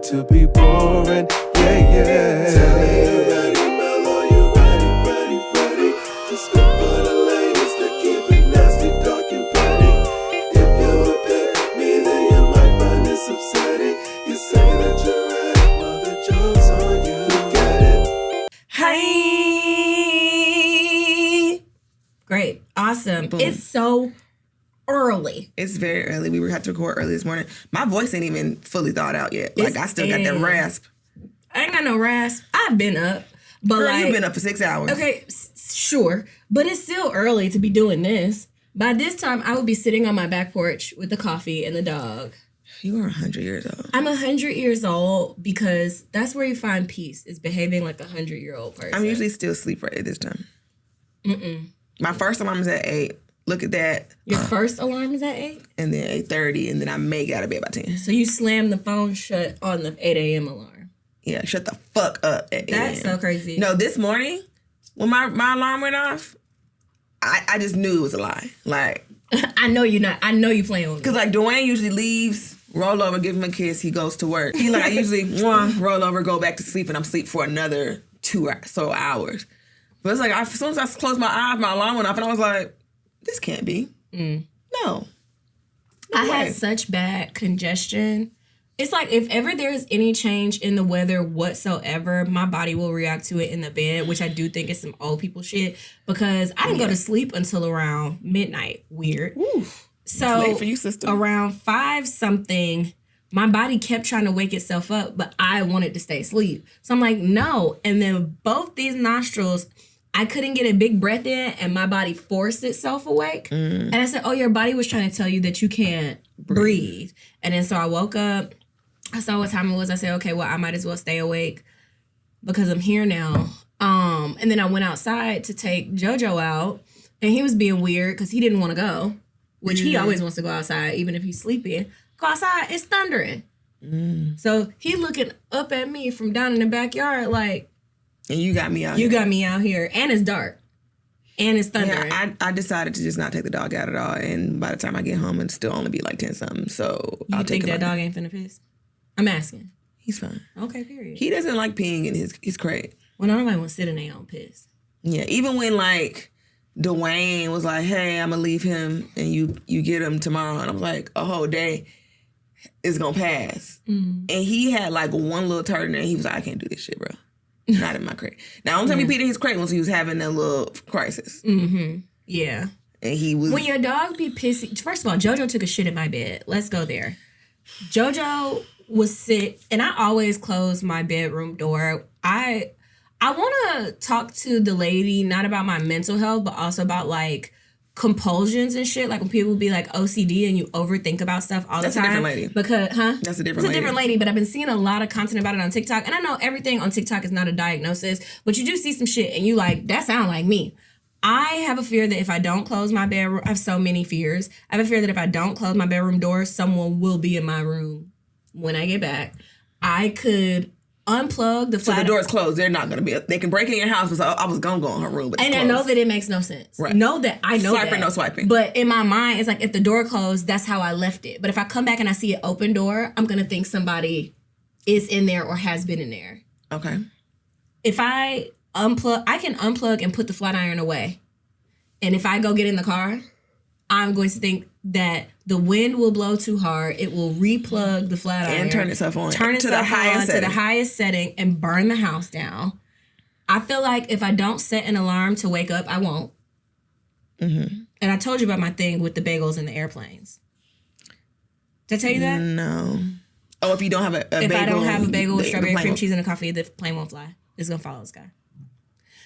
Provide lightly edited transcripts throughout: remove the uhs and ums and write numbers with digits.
not to be boring. Yeah. Tell me you ready, Mellow, you ready to spit for the ladies to keep it nasty, dark and petty. If you would pick me, then you might find this upsetting. You say that you're ready, well the joke's on you. Get it? Hi. Great. Awesome. Boom. It's so early. It's very early. We had to record early this morning. My voice ain't even fully thawed out yet. Like, I still got that rasp. I ain't got no rasp. I've been up. But Girl, like, you've been up for 6 hours. Okay, sure. But it's still early to be doing this. By this time, I would be sitting on my back porch with the coffee and the dog. You are 100 years old. I'm 100 years old because that's where you find peace, is behaving like a 100-year-old person. I'm usually still asleep right at this time. Mm-mm. My first alarm is at 8. Look at that. Your first alarm is at 8? And then 8:30, and then I may get out of bed by 10. So you slam the phone shut on the 8 a.m. alarm. Yeah, shut the fuck up at 8 That's so crazy. No, this morning, when my alarm went off, I just knew it was a lie. Like, I know you're not. I know you playing with me. because like Dwayne usually leaves, roll over, give him a kiss, he goes to work. He like, I usually roll over, go back to sleep, and I'm asleep for another 2 or so hours. But it's like, as soon as I closed my eyes, my alarm went off, and I was like, this can't be. No. I had such bad congestion. It's like if ever there's any change in the weather whatsoever, my body will react to it in the bed, which I do think is some old people shit, because I didn't go to sleep until around midnight. Weird. Oof. So It's late for you, sister. Around 5 something, my body kept trying to wake itself up, but I wanted to stay asleep. So I'm like, no. And then both these nostrils, I couldn't get a big breath in, and my body forced itself awake. And I said, oh, your body was trying to tell you that you can't breathe. And then so I woke up. I saw what time it was. I said, okay, well, I might as well stay awake because I'm here now. And then I went outside to take Jojo out, and he was being weird because he didn't want to go, which he always wants to go outside, even if he's sleeping. Go outside, it's thundering. So he looking up at me from down in the backyard like, And you got me out you here. got me out here, and it's dark, and it's thundering. Yeah, I decided to just not take the dog out at all, and by the time I get home, it'll still only be like 10 something. So You I'll take think him that out. dog ain't finna piss? I'm asking. He's fine. Okay, period. He doesn't like peeing in his crate. Well, nobody wants to sit in their own piss. Yeah, even when like Dwayne was like, "Hey, I'm gonna leave him, and you get him tomorrow," and I was like, "A whole day is gonna pass," and he had like one little turd in there. And he was like, "I can't do this shit, bro. Not in my crate." Now, the only time he peed in his crate was he was having a little crisis. Yeah. And he was... When your dog be pissy, first of all, Jojo took a shit in my bed. Let's go there. Jojo was sick, and I always close my bedroom door. I want to talk to the lady, not about my mental health, but also about like compulsions and shit. Like when people be like OCD and you overthink about stuff all That's the time. a different lady. Because, That's a different It's lady. a different lady, but I've been seeing a lot of content about it on TikTok. And I know everything on TikTok is not a diagnosis, but you do see some shit and you like, that sound like me. I have a fear that if I don't close my bedroom, I have so many fears. I have a fear that if I don't close my bedroom door, someone will be in my room when I get back. I could unplug the So the door is closed. They're not gonna be... They can break in your house, but I was gonna go in her room, but it's and closed. I know that it makes no sense. Right. Know that I know Swiper, that. no swiping. But in my mind, it's like if the door closed, that's how I left it. But if I come back and I see an open door, I'm gonna think somebody is in there or has been in there. Okay. If I unplug, I can unplug and put the flat iron away. And if I go get in the car, I'm going to think that the wind will blow too hard. It will replug the flat iron. And turn itself on. Turn To the itself highest on to setting. the highest setting and burn the house down. I feel like if I don't set an alarm to wake up, I won't. And I told you about my thing with the bagels and the airplanes. Did I tell you that? No. Oh, if you don't have a bagel... If I don't have a bagel with the strawberry plane cream won't- cheese and a coffee, the plane won't fly. It's going to follow the sky.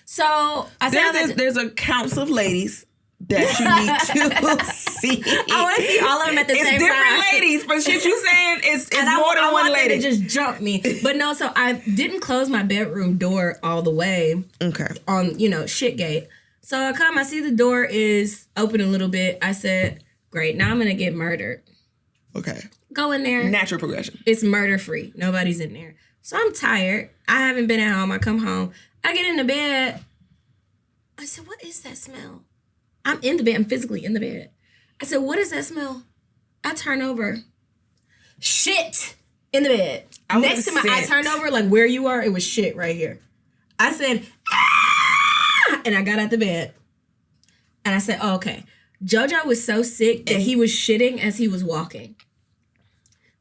So I said There's a council of ladies that you need to see. I want to see all of them at the same time. It's different ladies, but shit you saying it's And more than I one want them lady. to just jump me. But no, so I didn't close my bedroom door all the way Okay. on, Shitgate. So I come, I see the door is open a little bit. I said, great, now I'm going to get murdered. Okay. Go in there. Natural progression. It's murder free. Nobody's in there. So I'm tired. I haven't been at home. I come home. I get in the bed. I said, what is that smell? I'm in the bed. I'm physically in the bed. I said, what is that smell? I turn over. Shit in the bed. Next to I turned over, like where you are, it was shit right here. I said, ah! And I got out the bed. And I said, oh, okay. Jojo was so sick that he was shitting as he was walking.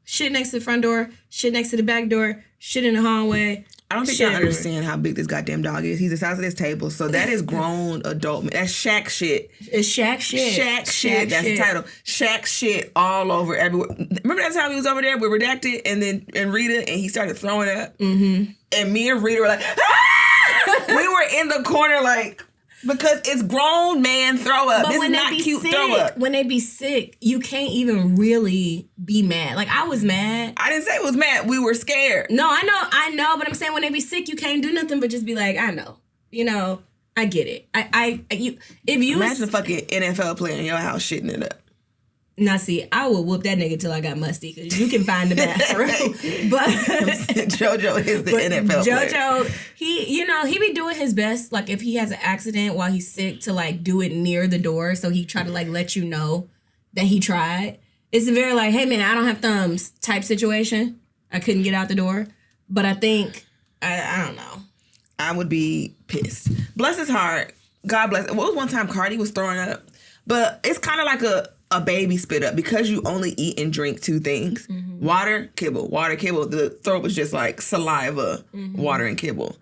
Shit next to the front door, shit next to the back door, shit in the hallway. I don't think y'all understand how big this goddamn dog is. He's the size of this table. So that is grown adult. That's Shaq shit. It's Shaq shit. Shaq shit. That's the title. Shaq shit all over everywhere. Remember that time he was over there with Redacted and Rita and he started throwing up? Mm-hmm. And me and Rita were like, ah! We were in the corner like... Because it's grown man throw up. But this is not cute throw up. When they be sick, you can't even really be mad. Like, I was mad. I didn't say it was mad. We were scared. No, I know. But I'm saying when they be sick, you can't do nothing but just be like, I know. You know, I get it. If you imagine a fucking NFL player in your house shitting it up. Now, see, I would whoop that nigga till I got musty because you can find the bathroom. But Jojo is the NFL player. Jojo, he be doing his best. Like if he has an accident while he's sick to like do it near the door, so he try to like let you know that he tried. It's a very like, hey man, I don't have thumbs type situation. I couldn't get out the door, but I think I don't know. I would be pissed. Bless his heart. God bless. What was one time Cardi was throwing up, but it's kind of like a baby spit up because you only eat and drink two things. Mm-hmm. Water, kibble. The throw was just like saliva, water, and kibble.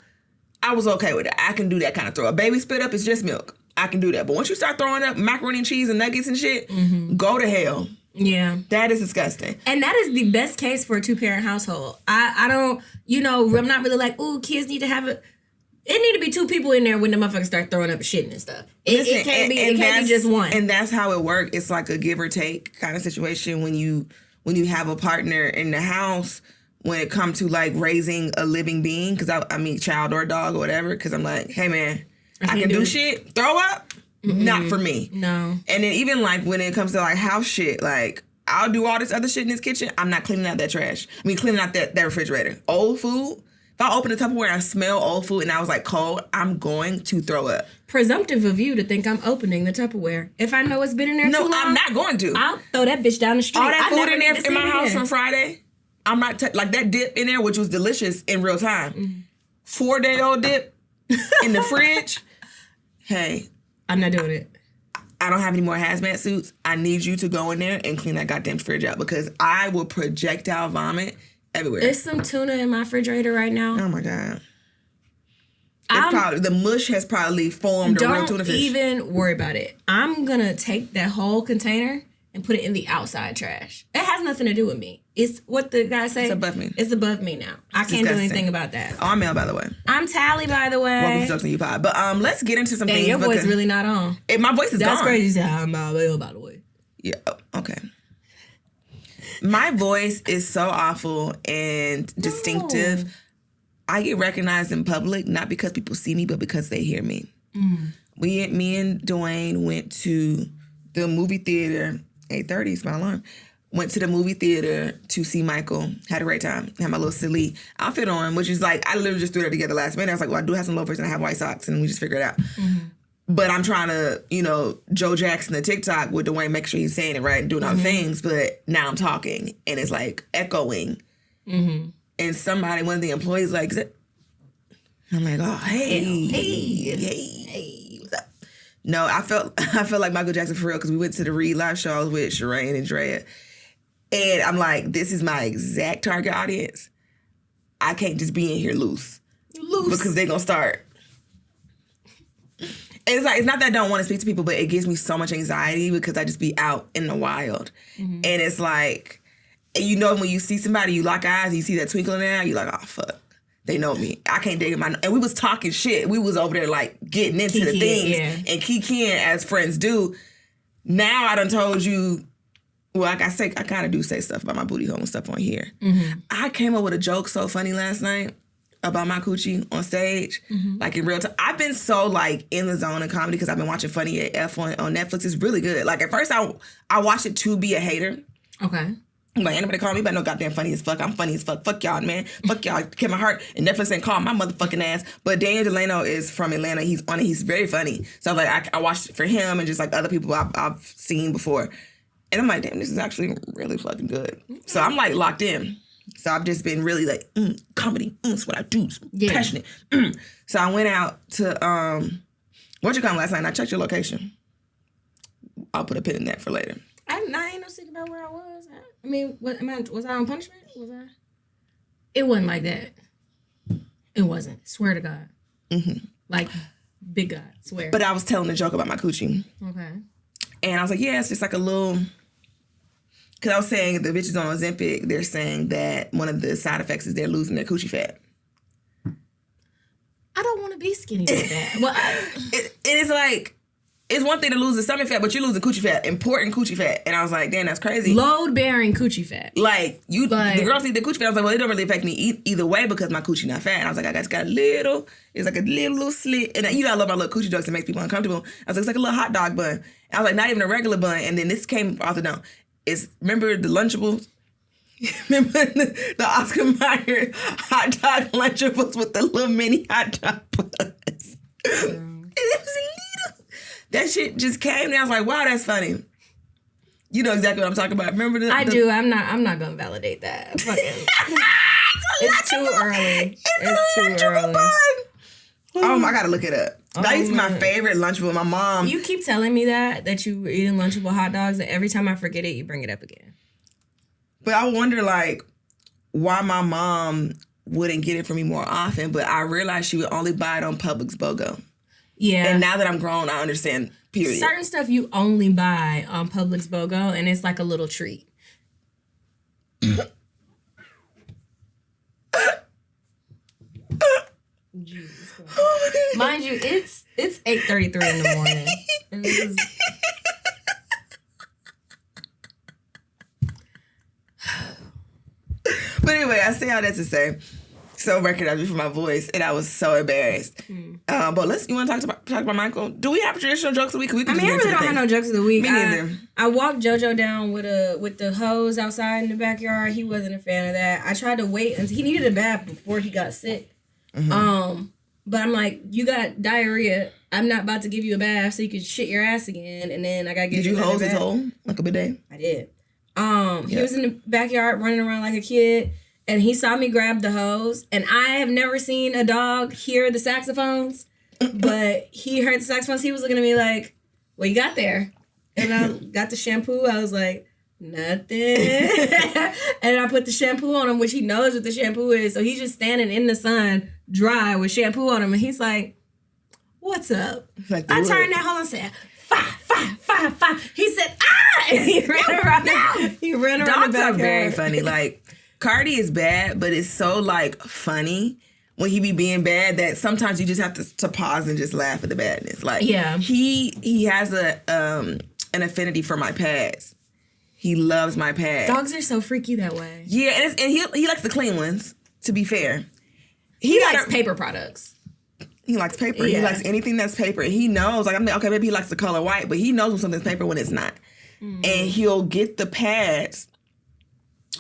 I was okay with it. I can do that kind of throw. A baby spit up is just milk. I can do that. But once you start throwing up macaroni and cheese and nuggets and shit, go to hell. Yeah. That is disgusting. And that is the best case for a 2-parent household. I don't, I'm not really like, ooh, kids need to have it. It need to be 2 people in there when the motherfuckers start throwing up shit and stuff. It can't be just one. And that's how it works. It's like a give or take kind of situation when you have a partner in the house when it comes to like raising a living being. Because I mean, child or dog or whatever. Because I'm like, hey man, I can do shit. Throw up, not for me. No. And then even like when it comes to like house shit, like I'll do all this other shit in this kitchen. I'm not cleaning out that trash. I mean, cleaning out that refrigerator. Old food. If I open the Tupperware and I smell old food and I was like cold, I'm going to throw up. Presumptive of you to think I'm opening the Tupperware. If I know it's been in there too long. No, I'm not going to. I'll throw that bitch down the street. All that food in there in my house from Friday, I'm not, like that dip in there, which was delicious in real time. 4-day-old dip in the fridge. Hey. I'm not doing it. I don't have any more hazmat suits. I need you to go in there and clean that goddamn fridge out because I will projectile vomit everywhere. There's some tuna in my refrigerator right now. Oh my God. The mush has probably formed a real tuna fish. Don't even worry about it. I'm going to take that whole container and put it in the outside trash. It has nothing to do with me. It's what the guy say. It's above me. It's above me now. I can't do anything about that. Oh, I'm Mel, by the way. I'm Tally, by the way. Welcome to Jokes on You Pod. But let's get into some things. Your voice really not on. My voice is gone. That's crazy. I'm Mel, by the way. Yeah, okay. My voice is so awful and distinctive. No. I get recognized in public, not because people see me, but because they hear me. Me and Dwayne went to the movie theater, 8:30 is my alarm. Went to the movie theater to see Michael. Had a great time. Had my little silly outfit on, which is like, I literally just threw it together last minute. I was like, well, I do have some loafers and I have white socks, and we just figured it out. But I'm trying to, Joe Jackson the TikTok with Dwayne, make sure he's saying it right and doing all the things. But now I'm talking and it's like echoing. And one of the employees like, I'm like, oh, hey, what's up? No, I felt like Michael Jackson for real because we went to the Reed Live shows with Sherane and Drea. And I'm like, this is my exact target audience. I can't just be in here loose. Because they're going to start. And it's like, it's not that I don't want to speak to people, but it gives me so much anxiety because I just be out in the wild. And it's like, when you see somebody, you lock eyes, and you see that twinkle in their eye, you're like, oh, fuck. They know me. I can't dig my... And we was talking shit. We was over there, like, getting into the things. And kikiing as friends do. Now I done told you... Well, like I say, I kind of do say stuff about my booty hole and stuff on here. I came up with a joke so funny last night about my coochie on stage, like in real time. I've been so like in the zone of comedy because I've been watching Funny AF on Netflix. It's really good. Like at first I watched it to be a hater. Okay. I'm like, anybody call me, but no goddamn funny as fuck. I'm funny as fuck. Fuck y'all, man. Fuck y'all. Kept my heart. And Netflix ain't call my motherfucking ass. But Daniel Delano is from Atlanta. He's on it. He's very funny. So like I watched it for him and just like other people I've seen before. And I'm like, damn, this is actually really fucking good. So I'm like locked in. So I've just been really like, comedy, it's what I do, Yeah. passionate. So I went out to, last night and I checked your location. I'll put a pin in that for later. I ain't no secret about where I was. I mean, was I on punishment? Was I? It wasn't like that. It wasn't. Swear to God. Mm-hmm. Like, big God, swear. But I was telling a joke about my coochie. Okay. And I was like, yeah, it's just like a little... Because I was saying the bitches on Ozempic, they're saying that one of the side effects is they're losing their coochie fat. I don't want to be skinny like that. Well, it is like... It's one thing to lose the stomach fat, but you lose the coochie fat, important coochie fat. And I was like, damn, that's crazy. Load-bearing coochie fat. Like, the girls need the coochie fat. I was like, well, it don't really affect me either way because my coochie not fat. And I was like, I just got it's like a little slit. And I love my little coochie jokes that make people uncomfortable. I was like, it's like a little hot dog bun. And I was like, not even a regular bun. And then this came off the dome. Remember the Lunchables? Remember the Oscar Mayer hot dog Lunchables with the little mini hot dog buns? And it was little. That shit just came and I was like, wow, that's funny. You know exactly what I'm talking about. Remember I do. I'm not gonna validate that. Fucking. It's too early. It's too early. I gotta look it up. That used to be my favorite Lunchable. My mom. You keep telling me that you were eating Lunchable hot dogs, and every time I forget it, you bring it up again. But I wonder, like, why my mom wouldn't get it for me more often. But I realized she would only buy it on Publix BOGO. Yeah. And now that I'm grown, I understand, period. Certain stuff you only buy on Publix BOGO, and it's like a little treat. Jesus Christ. Mind you, it's 8:33 in the morning. And this is... But anyway, I say all that to say, so recognized me for my voice, and I was so embarrassed. But you want to talk about Michael? Do we have traditional jokes of the week? I really don't have no jokes of the week. Me neither. I walked Jojo down with the hose outside in the backyard. He wasn't a fan of that. I tried to wait until he needed a bath before he got sick. Mm-hmm. But I'm like, you got diarrhea. I'm not about to give you a bath so you can shit your ass again, and then I gotta give you. Did you hose his hole like a bidet? I did. He was in the backyard running around like a kid. And he saw me grab the hose. And I have never seen a dog hear the saxophones. But he heard the saxophones. He was looking at me like, what you got there? And I got the shampoo. I was like, nothing. And I put the shampoo on him, which he knows what the shampoo is. So he's just standing in the sun, dry, with shampoo on him. And he's like, what's up? Like I turned that hole and said, fire. He said, ah! And he ran around. He ran around Dogs the backyard. are very funny. Like, Cardi is bad, but it's so, like, funny when he be being bad that sometimes you just have to pause and just laugh at the badness. Like, yeah. He has an affinity for my pads. He loves my pads. Dogs are so freaky that way. Yeah, and he likes the clean ones, to be fair. He likes paper products. He likes paper. Yeah. He likes anything that's paper. He knows, like, okay, maybe he likes the color white, but he knows when something's paper when it's not. And he'll get the pads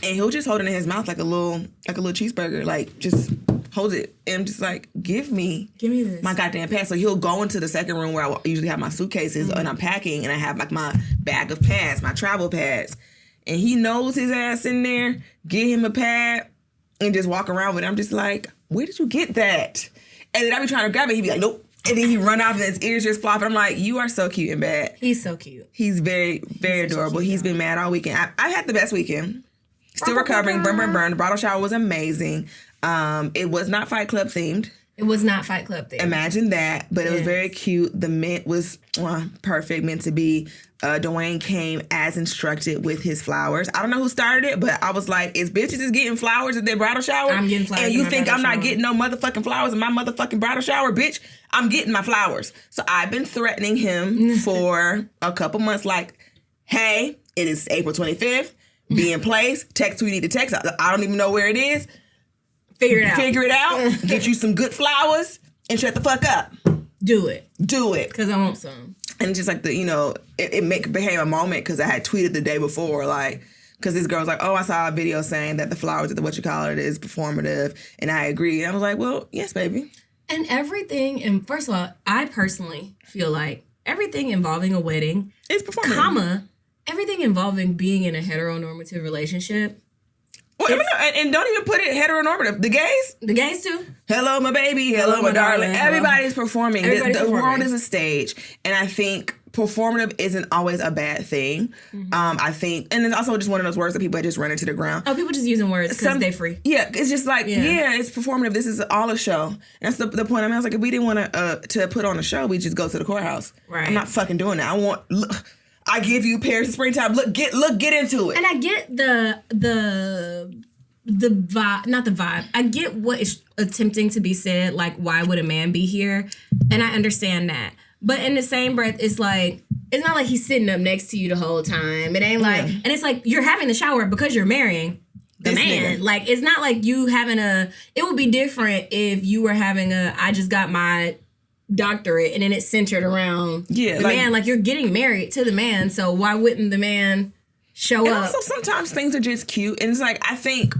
and he'll just hold it in his mouth like a little cheeseburger. Like, just hold it. And I'm just like, give me this. My goddamn pads. So he'll go into the second room where I usually have my suitcases and I'm packing and I have like my bag of pads, my travel pads. And he knows his ass in there, get him a pad and just walk around with it. I'm just like, where did you get that? And then I be trying to grab it. He'd be like, nope. And then he run off and his ears just flop. And I'm like, you are so cute and bad. He's so cute. He's very, very adorable. He's been mad all weekend. I had the best weekend. Still recovering. Burn. The bridal shower was amazing. It was not Fight Club themed. It was not Fight Club themed. Imagine that. But it was very cute. The mint was perfect, meant to be. Dwayne came as instructed with his flowers. I don't know who started it, but I was like, is bitches is getting flowers at their bridal shower? I'm getting flowers. And you think I'm not getting no motherfucking flowers in my motherfucking bridal shower? Bitch, I'm getting my flowers. So I've been threatening him for a couple months like, hey, it is April 25th. Be in place. Text who you need to text. I don't even know where it is. Figure it out. Get you some good flowers and shut the fuck up. Do it. Because I want some. And just like it became a moment because I had tweeted the day before, like, because this girl was like, oh, I saw a video saying that the flowers at the is performative. And I agree. And I was like, well, yes, baby. And everything, and first of all, I personally feel like everything involving a wedding is performative. Everything involving being in a heteronormative relationship Well, and don't even put it heteronormative. The gays too. Hello, my baby. Hello, my darling. Everybody's performing. The world is a stage, and I think performative isn't always a bad thing. I think, and it's also just one of those words that people just run into the ground. Oh, people just using words because they're free. Yeah, it's just like, it's performative. This is all a show. And that's the point. I mean, I was like, if we didn't want to put on a show, we just go to the courthouse. Right. I'm not fucking doing that. I give you Paris in springtime. Get into it. And I get the vibe, not the vibe. I get what is attempting to be said, like, why would a man be here? And I understand that. But in the same breath, it's like, it's not like he's sitting up next to you the whole time. It ain't like, and it's like you're having the shower because you're marrying the man. Nigga. Like, it's not like you having it would be different if you were having I just got my doctorate and then it's centered around the man. Like, you're getting married to the man, so why wouldn't the man show up? Also, sometimes things are just cute, and it's like, I think,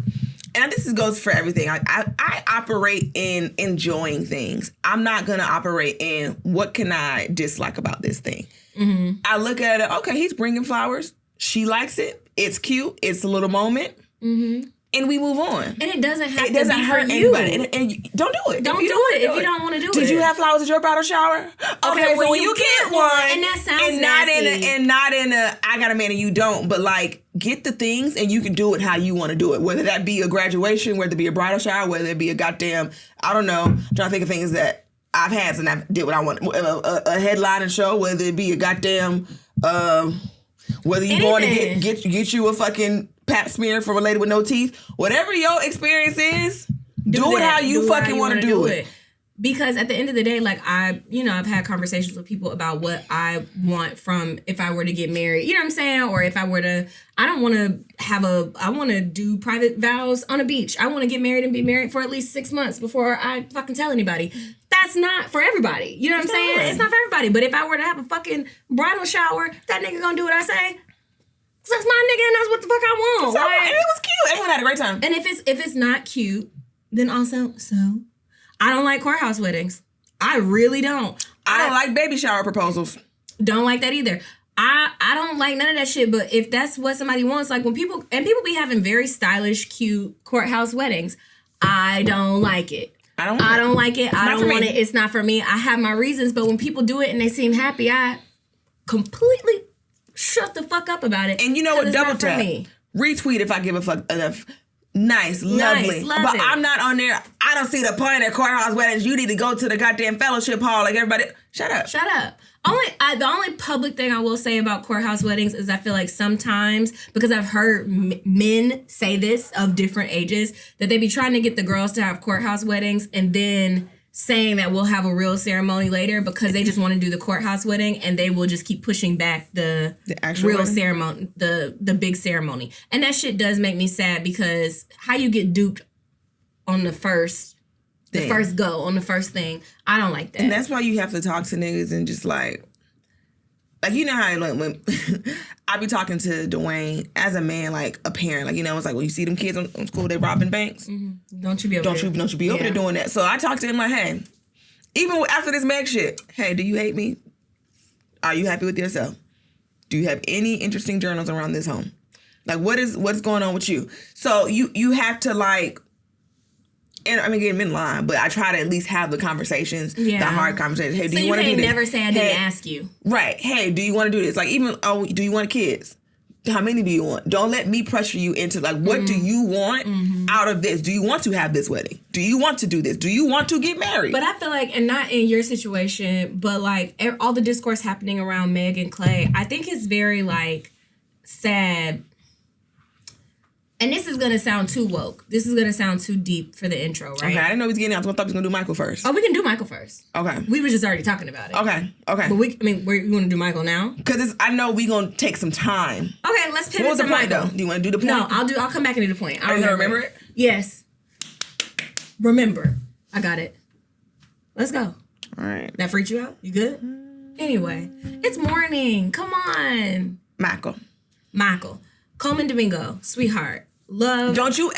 and this goes for everything. I operate in enjoying things. I'm not gonna operate in what can I dislike about this thing. Mm-hmm. I look at it. Okay, he's bringing flowers. She likes it. It's cute. It's a little moment. Mm-hmm. And we move on. And it doesn't have to be hurt anybody. And don't do it. Don't do it if you don't want to do it. Did you have flowers at your bridal shower? Okay, well, when you get one, and that sounds and not in a I got a man and you don't, but like, get the things and you can do it how you want to do it. Whether that be a graduation, whether it be a bridal shower, whether it be a goddamn, I don't know, I'm trying to think of things that I've had and I did what I want. A headline and show, whether it be a goddamn, whether you going to get you a fucking pap smear from a lady with no teeth, whatever your experience is, do it how you fucking want to do it. Because at the end of the day, like, I've had conversations with people about what I want from if I were to get married, you know what I'm saying? Or if I were to, I want to do private vows on a beach. I want to get married and be married for at least 6 months before I fucking tell anybody. That's not for everybody. You know what I'm saying? It's not for everybody. But if I were to have a fucking bridal shower, that nigga gonna do what I say. That's my nigga, and that's what the fuck I want. And it was cute. Everyone had a great time. And if it's not cute, then also, I don't like courthouse weddings. I really don't. I don't like baby shower proposals. Don't like that either. I don't like none of that shit. But if that's what somebody wants, like when people be having very stylish, cute courthouse weddings, I don't like it. I don't like it. I don't want it. It's not for me. I have my reasons, but when people do it and they seem happy, I completely shut the fuck up about it. And you know what? Double tap. Retweet if I give a fuck enough. Nice, lovely. But I'm not on there. I don't see the point at courthouse weddings. You need to go to the goddamn fellowship hall like everybody. Shut up. The only public thing I will say about courthouse weddings is I feel like sometimes, because I've heard men say this of different ages, that they be trying to get the girls to have courthouse weddings and then saying that we'll have a real ceremony later because they just want to do the courthouse wedding, and they will just keep pushing back the actual real wedding? Ceremony, the big ceremony. And that shit does make me sad, because how you get duped on the first thing. On the first thing, I don't like that. And that's why you have to talk to niggas and just like you know how like when I be talking to Dwayne as a man, like a parent, like, you know, it's like, well, you see them kids on school, they robbing banks. Mm-hmm. Don't you be over there doing that. So I talk to him like, hey, even after this Meg shit, hey, do you hate me? Are you happy with yourself? Do you have any interesting journals around this home? Like, what's going on with you? So you have to like, and I mean, get him in line, but I try to at least have the conversations, the hard conversations. Hey, do you want to do this? So you never say I didn't ask you. Right. Hey, do you want to do this? Like, even, do you want kids? How many do you want? Don't let me pressure you into like, what do you want out of this? Do you want to have this wedding? Do you want to do this? Do you want to get married? But I feel like, and not in your situation, but like all the discourse happening around Meg and Clay, I think it's very like sad. And this is going to sound too woke. This is going to sound too deep for the intro, right? Okay, I didn't know he was getting out. I thought he was going to do Michael first. Oh, we can do Michael first. Okay. We were just already talking about it. Okay. But you want to do Michael now? Because I know we're going to take some time. Okay, let's pivot to Michael. What was the point, though? Do you want to do the point? No, I'll come back and do the point. Are you going to remember it? Yes. Remember. I got it. Let's go. All right. That freaked you out? You good? Anyway, it's morning. Come on. Michael. Coleman Domingo, sweetheart. Love. Don't you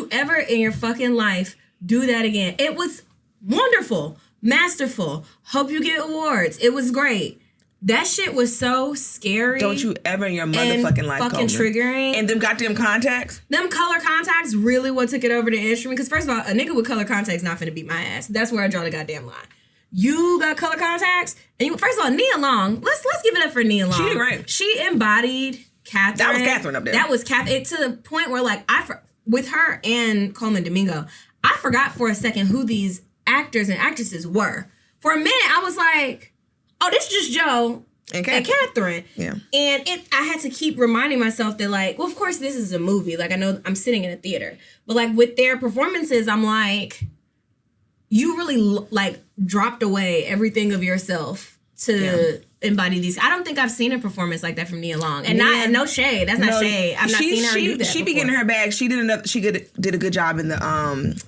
ever in your fucking life do that again. It was wonderful. Masterful. Hope you get awards. It was great. That shit was so scary. Don't you ever in your motherfucking life fucking triggering. And them goddamn contacts. Them color contacts really what took it over the instrument. Because first of all, a nigga with color contacts not finna beat my ass. That's where I draw the goddamn line. You got color contacts, and you, first of all, Nia Long. Let's give it up for Nia Long. She did great. She embodied Catherine. That was Catherine up there. That was Catherine. To the point where, like, with her and Coleman Domingo, I forgot for a second who these actors and actresses were. For a minute, I was like, "Oh, this is just Joe and Catherine." Yeah. And I had to keep reminding myself that, like, well, of course, this is a movie. Like, I know I'm sitting in a theater, but like with their performances, I'm like, you really like dropped away everything of yourself to embody these. I don't think I've seen a performance like that from Nia Long, and no shade. That's not shade. I've not seen her do that. She be getting her bag. She did a good job in the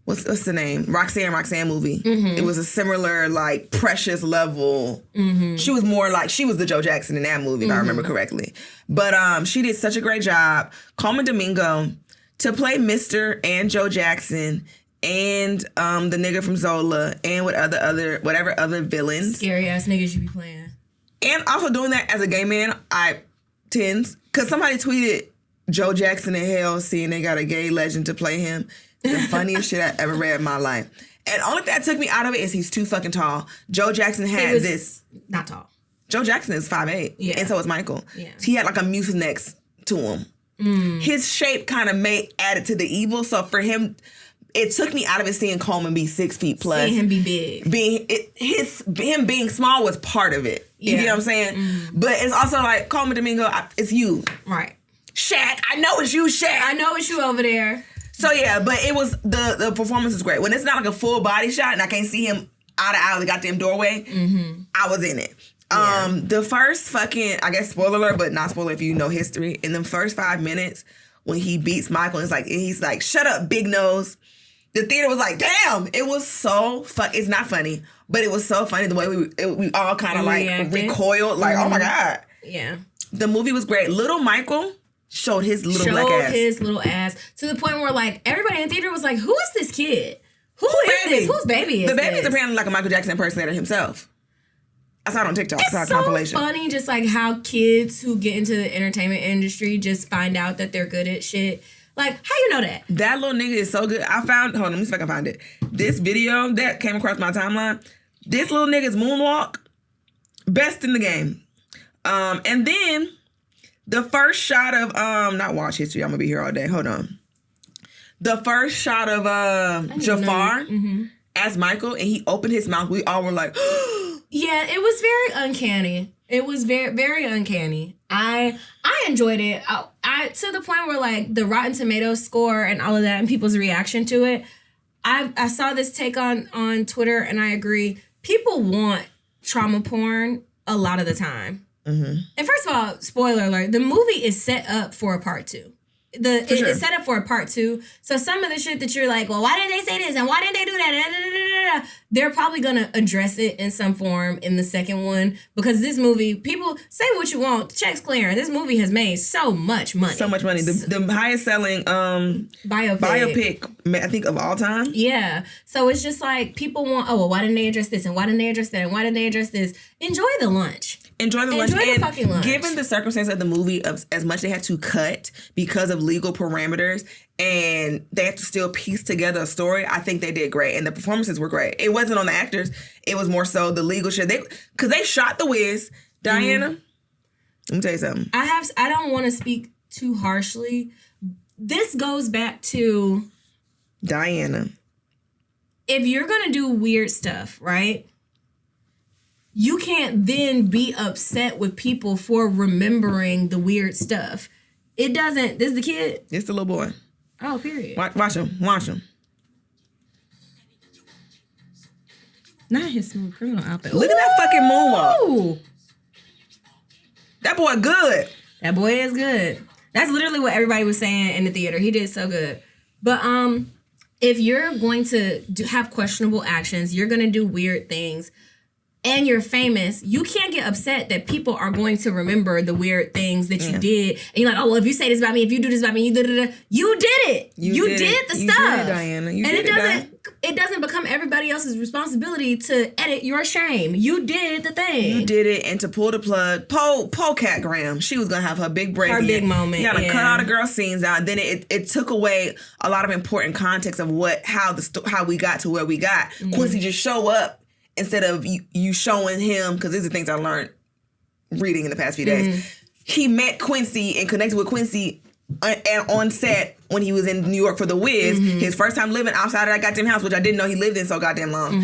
what's the name? Roxanne movie. Mm-hmm. It was a similar like Precious level. Mm-hmm. She was more like she was the Joe Jackson in that movie, if I remember correctly. But she did such a great job. Coleman Domingo to play Mr. and Joe Jackson. And the nigga from Zola and whatever other villains. Scary ass niggas you be playing. And also doing that as a gay man, because somebody tweeted Joe Jackson in hell seeing they got a gay legend to play him. The funniest shit I ever read in my life. And only thing that took me out of it is he's too fucking tall. Joe Jackson had this. Not tall. Joe Jackson is 5'8". Yeah. And so is Michael. Yeah. He had like a mucinex to him. Mm. His shape kind of added to the evil. So for him, it took me out of it seeing Coleman be 6 feet plus. Seeing him be big. Him being small was part of it. You know what I'm saying? Mm. But it's also like, Coleman Domingo, it's you. Right. Shaq, I know it's you, Shaq. I know it's you over there. So yeah, but it was, the performance was great. When it's not like a full body shot and I can't see him out of the goddamn doorway, I was in it. Yeah. The first fucking, I guess spoiler alert, but not spoiler if you know history, in the first 5 minutes, when he beats Michael, he's like, shut up, big nose. The theater was like, damn, it was so it's not funny, but it was so funny the way we all kind of like recoiled, like, oh my God. Yeah. The movie was great. Little Michael showed his little black ass. His little ass to the point where like everybody in the theater was like, who is this kid? Who is this? Whose baby is this? The baby is apparently like a Michael Jackson impersonator himself. I saw it on TikTok. It's so funny just like how kids who get into the entertainment industry just find out that they're good at shit. Like, how you know that? That little nigga is so good. Hold on, let me see if I can find it. This video that came across my timeline, this little nigga's moonwalk, best in the game. And then the first shot of, not watch history, I'm gonna be here all day. Hold on. The first shot of Jafar as Michael, and he opened his mouth, we all were like, yeah, it was very uncanny. It was very, very uncanny. I enjoyed it. I to the point where like the Rotten Tomatoes score and all of that and people's reaction to it. I saw this take on Twitter and I agree. People want trauma porn a lot of the time. Mm-hmm. And first of all, spoiler alert: the movie is set up for a part 2. It's set up for a part 2. So some of the shit that you're like, well, why didn't they say this and why didn't they do that? They're probably gonna address it in some form in the second one because this movie, people say what you want, the check's clearing. This movie has made so much money. So much money. The highest selling biopic, I think, of all time. Yeah. So it's just like people want, oh, well, why didn't they address this and why didn't they address that and why didn't they address this? Enjoy the lunch. Enjoy the lunch. Enjoy the fucking lunch. Given the circumstance of the movie, as much they had to cut because of legal parameters, and they had to still piece together a story, I think they did great. And the performances were great. It wasn't on the actors. It was more so the legal shit. Because they shot The Wiz. Diana, let me tell you something. I don't want to speak too harshly. This goes back to... Diana. If you're going to do weird stuff, right? You can't then be upset with people for remembering the weird stuff. It doesn't... This is the kid? It's the little boy. Oh, period. Watch him. Not his smooth criminal outfit. Look at that fucking moonwalk. That boy good. That boy is good. That's literally what everybody was saying in the theater. He did so good. But if you're going to have questionable actions, you're going to do weird things, and you're famous, you can't get upset that people are going to remember the weird things that you did. And you're like, oh, well, if you say this about me, if you do this about me, you did it. You did the stuff. You did it, Diana. it doesn't become everybody else's responsibility to edit your shame. You did the thing. You did it, and to pull the plug, Cat Graham, she was gonna have her big break. Her big moment. You gotta cut all the girl scenes out. Then it took away a lot of important context of how we got to where we got. Quincy just show up instead of you showing him, because these are things I learned reading in the past few days. He met Quincy and connected with Quincy and on set when he was in New York for The Wiz, his first time living outside of that goddamn house, which I didn't know he lived in so goddamn long.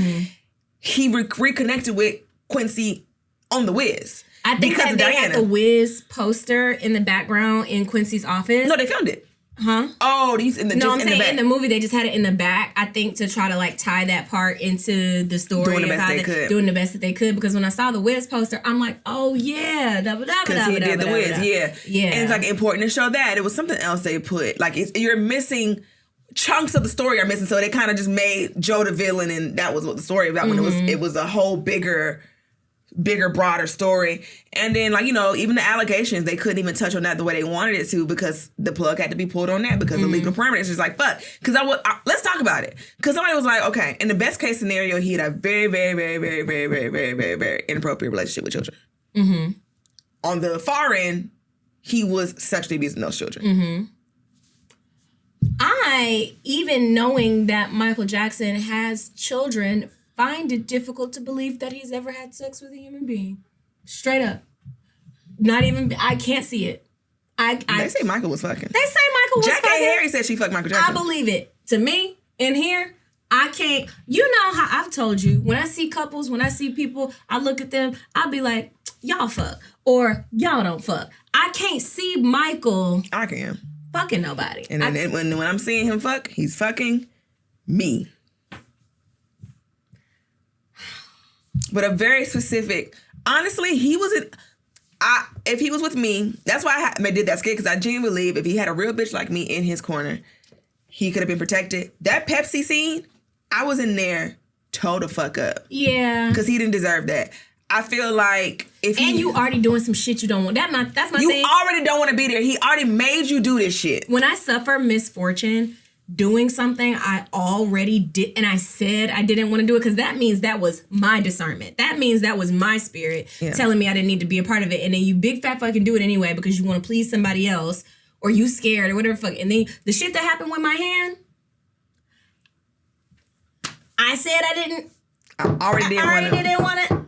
He reconnected with Quincy on The Wiz. I think that they had the Wiz poster in the background in Quincy's office. No, they filmed it. Huh? Oh, these in the no, just I'm in saying the back. in the movie they just had it in the back. I think to try to like tie that part into the story, doing the best they could, doing the best that they could. Because when I saw the Wiz poster, I'm like, oh yeah, because he did the Wiz, yeah. And it's like important to show that it was something else they put. Like you're missing chunks of the story are missing, so they kind of just made Joe the villain, and that was what the story about. When it was a whole bigger, broader story. And then, like, you know, even the allegations, they couldn't even touch on that the way they wanted it to, because the plug had to be pulled on that because the legal parameters. Just like, fuck. Because let's talk about it. Because somebody was like, okay, in the best case scenario, he had a very, very, very, very, very, very, very, very, very inappropriate relationship with children. On the far end, he was sexually abusing those children. I, even knowing that Michael Jackson has children, find it difficult to believe that he's ever had sex with a human being. Straight up. Not even, I can't see it. They say Michael was fucking. They say Michael was fucking. Jackie Harry said she fucked Michael Jackson. I believe it. To me, in here, I can't. You know how I've told you, when I see couples, when I see people, I look at them, I'll be like, y'all fuck. Or y'all don't fuck. I can't see Michael. I can. Fucking nobody. And then when I'm seeing him fuck, he's fucking me. But a very specific, honestly, he wasn't, if he was with me, that's why I did that skit, because I genuinely believe if he had a real bitch like me in his corner, he could have been protected. That Pepsi scene, I was in there, toe the fuck up. Yeah. Because he didn't deserve that. I feel like if he... And you already doing some shit you don't want. That's my thing. You already don't want to be there. He already made you do this shit. When I suffer misfortune doing something I already did, and I said I didn't want to do it, because that means that was my discernment. That means that was my spirit telling me I didn't need to be a part of it. And then you big fat fucking do it anyway because you want to please somebody else, or you scared or whatever fuck. And then the shit that happened with my hand, I said I didn't. I already didn't want it.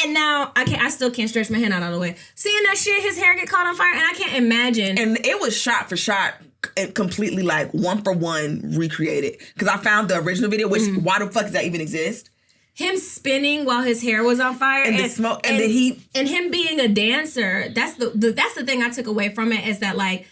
And now I still can't stretch my hand out of the way. Seeing that shit, his hair get caught on fire, and I can't imagine. And it was shot for shot, completely like one for one recreated. Because I found the original video, which why the fuck does that even exist? Him spinning while his hair was on fire, and the smoke and the heat, and him being a dancer. That's the thing I took away from it, is that, like,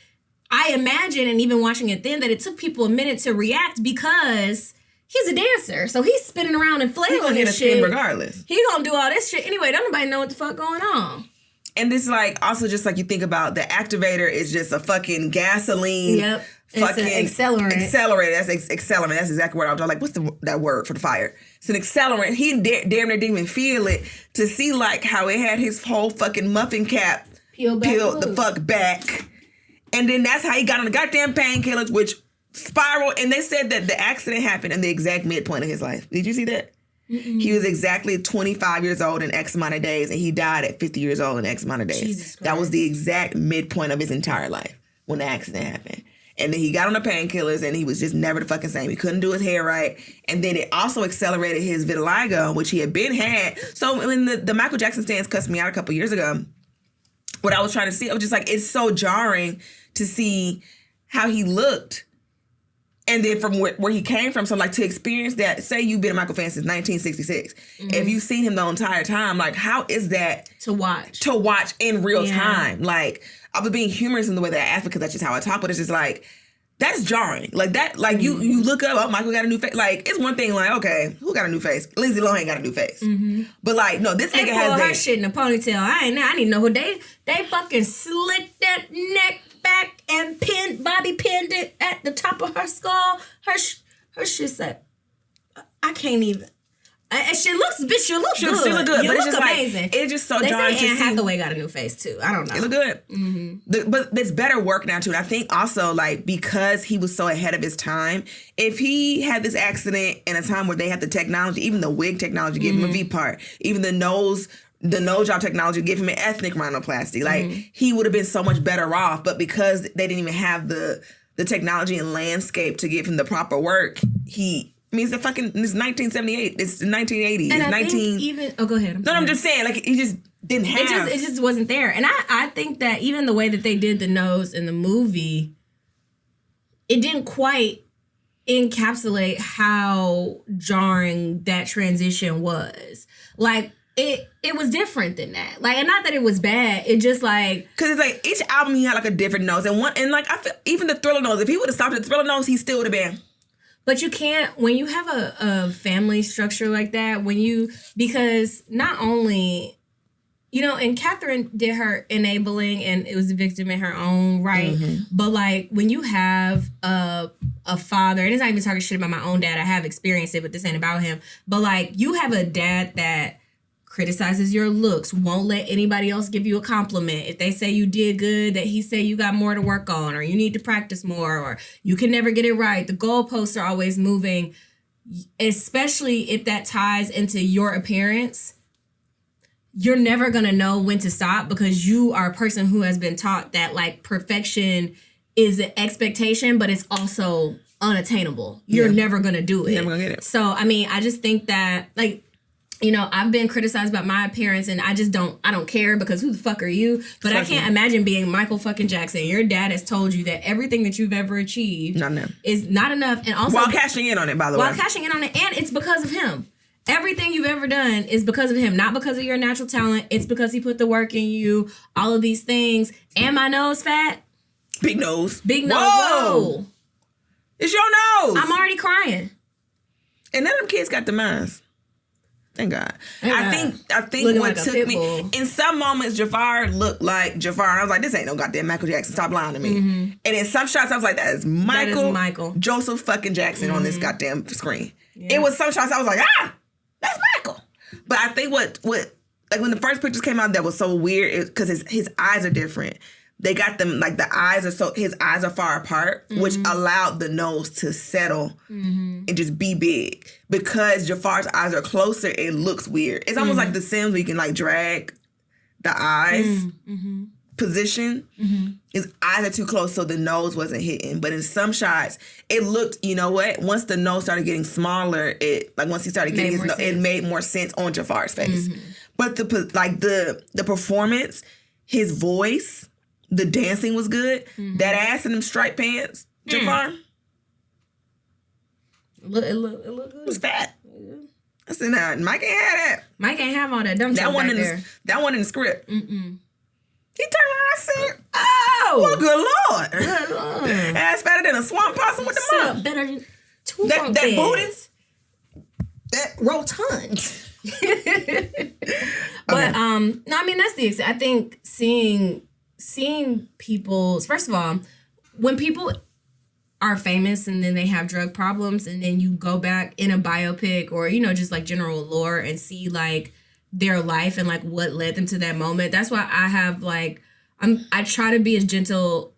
I imagine, and even watching it then, that it took people a minute to react because he's a dancer, so he's spinning around and flailing his shit regardless. He gonna do all this shit anyway. Don't nobody know what the fuck going on. And this, like, also just like you think about, the activator is just a fucking gasoline. Yep. Fucking it's an accelerant. Accelerant. That's accelerant. That's exactly what I was like. What's that word for the fire? It's an accelerant. He damn near didn't even feel it, to see like how it had his whole fucking muffin cap peeled the fuck back. And then that's how he got on the goddamn painkillers, which spiraled. And they said that the accident happened in the exact midpoint of his life. Did you see that? Mm-mm. He was exactly 25 years old in X amount of days, and he died at 50 years old in X amount of days. Jesus Christ. That was the exact midpoint of his entire life when the accident happened. And then he got on the painkillers, and he was just never the fucking same. He couldn't do his hair right. And then it also accelerated his vitiligo, which he had been had. So when the Michael Jackson stands cussed me out a couple years ago, what I was trying to see, I was just like, it's so jarring to see how he looked. And then from where he came from, so like to experience that, say you've been a Michael fan since 1966. Mm-hmm. If you've seen him the entire time, like, how is that to watch in real time? Like, I was being humorous in the way that I asked, because that's just how I talk, but it's just like, that's jarring. Like that, like you look up, oh, Michael got a new face. Like, it's one thing, like, okay, who got a new face? Lindsay Lohan got a new face. Mm-hmm. But like, no, this nigga has her shit in a ponytail. I need to know who they fucking slicked that neck back and Bobby pinned it at the top of her skull. Her shit said, I can't even. She looks good. She look good, You but it's look just amazing. like it's just so They jarring say to Anne see. Hathaway got a new face too. I don't know. It look good, but there's better work now too. And I think also like because he was so ahead of his time, if he had this accident in a time where they had the technology, even the wig technology, gave him a V part, even the nose job technology give him an ethnic rhinoplasty. Like he would have been so much better off. But because they didn't even have the technology and landscape to give him the proper work, it's 1978. It's the 1980s. And it's I think even go ahead. I'm just saying, like he just didn't have. It just wasn't there. And I think that even the way that they did the nose in the movie, it didn't quite encapsulate how jarring that transition was. Like it was different than that. Like, and not that it was bad. It just like, because it's like each album he had like a different nose, and like I feel even the Thriller nose. If he would have stopped at the Thriller nose, he still would have been. But you can't, when you have a family structure like that, because not only, and Catherine did her enabling and it was a victim in her own right. But like when you have a father, and it's not even talking shit about my own dad, I have experienced it, but this ain't about him. But like you have a dad that criticizes your looks, won't let anybody else give you a compliment. If they say you did good, that he say you got more to work on, or you need to practice more, or you can never get it right. The goalposts are always moving, especially if that ties into your appearance. You're never going to know when to stop because you are a person who has been taught that like perfection is an expectation, but it's also unattainable. You're never going to do it. You're never going to get it. So, I mean, I just think that like, I've been criticized about my appearance and I don't care because who the fuck are you? But I can't imagine being Michael fucking Jackson. Your dad has told you that everything that you've ever achieved is not enough. And also while cashing in on it, by the way. While cashing in on it. And it's because of him. Everything you've ever done is because of him. Not because of your natural talent. It's because he put the work in you. All of these things. And my nose fat. Big nose. Big nose. Whoa. It's your nose. I'm already crying. And none of them kids got the minds. Thank God. I think Looking what like a took pit bull. me in some moments, Jafar looked like Jafar, and I was like, "This ain't no goddamn Michael Jackson. Stop lying to me." And in some shots, I was like, "That is Michael Joseph fucking Jackson on this goddamn screen." Yeah. It was some shots I was like, that's Michael." But I think what like when the first pictures came out, that was so weird because his eyes are different. They got them like his eyes are far apart, which allowed the nose to settle and just be big. Because Jafar's eyes are closer, it looks weird. It's almost like The Sims where you can like drag the eyes position. His eyes are too close, so the nose wasn't hitting. But in some shots, it looked, you know what? Once the nose started getting smaller, once he started getting it made more sense on Jafar's face. But the performance, his voice, the dancing was good. That ass in them striped pants, Jafar. It looked good. It was fat. I said, nah, Mike ain't had that. Mike ain't have all that dumb shit back there. That one in the script. He turned around and said, oh, well, good Lord. Good Lord. Ass fatter than a swamp possum with the mouth. Better than two that booty. That rotund. But no, I mean that's the extent. I think seeing people, first of all, when people are famous and then they have drug problems and then you go back in a biopic or just like general lore and see like their life and like what led them to that moment. That's why I have like I try to be as gentle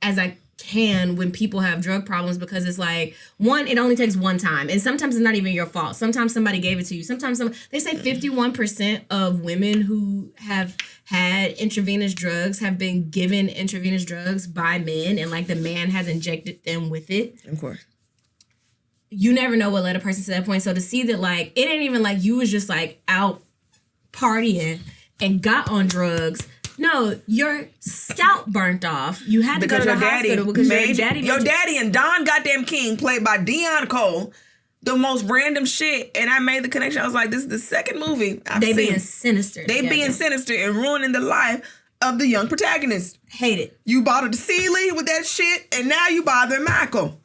as I can when people have drug problems, because it's like, one, it only takes one time, and sometimes it's not even your fault. Sometimes somebody gave it to you. Sometimes they say 51% of women who have had intravenous drugs have been given intravenous drugs by men, and like the man has injected them with it. Of course. You never know what led a person to that point. So to see that like it ain't even like you was just like out partying and got on drugs. No, your scalp burnt off. You had to go to the hospital because your daddy and Don goddamn King, played by Dion Cole, the most random shit. And I made the connection. I was like, this is the second movie I've seen. Being sinister. They being sinister and ruining the life of the young protagonist. Hate it. You bothered Celie with that shit, and now you bothering Michael.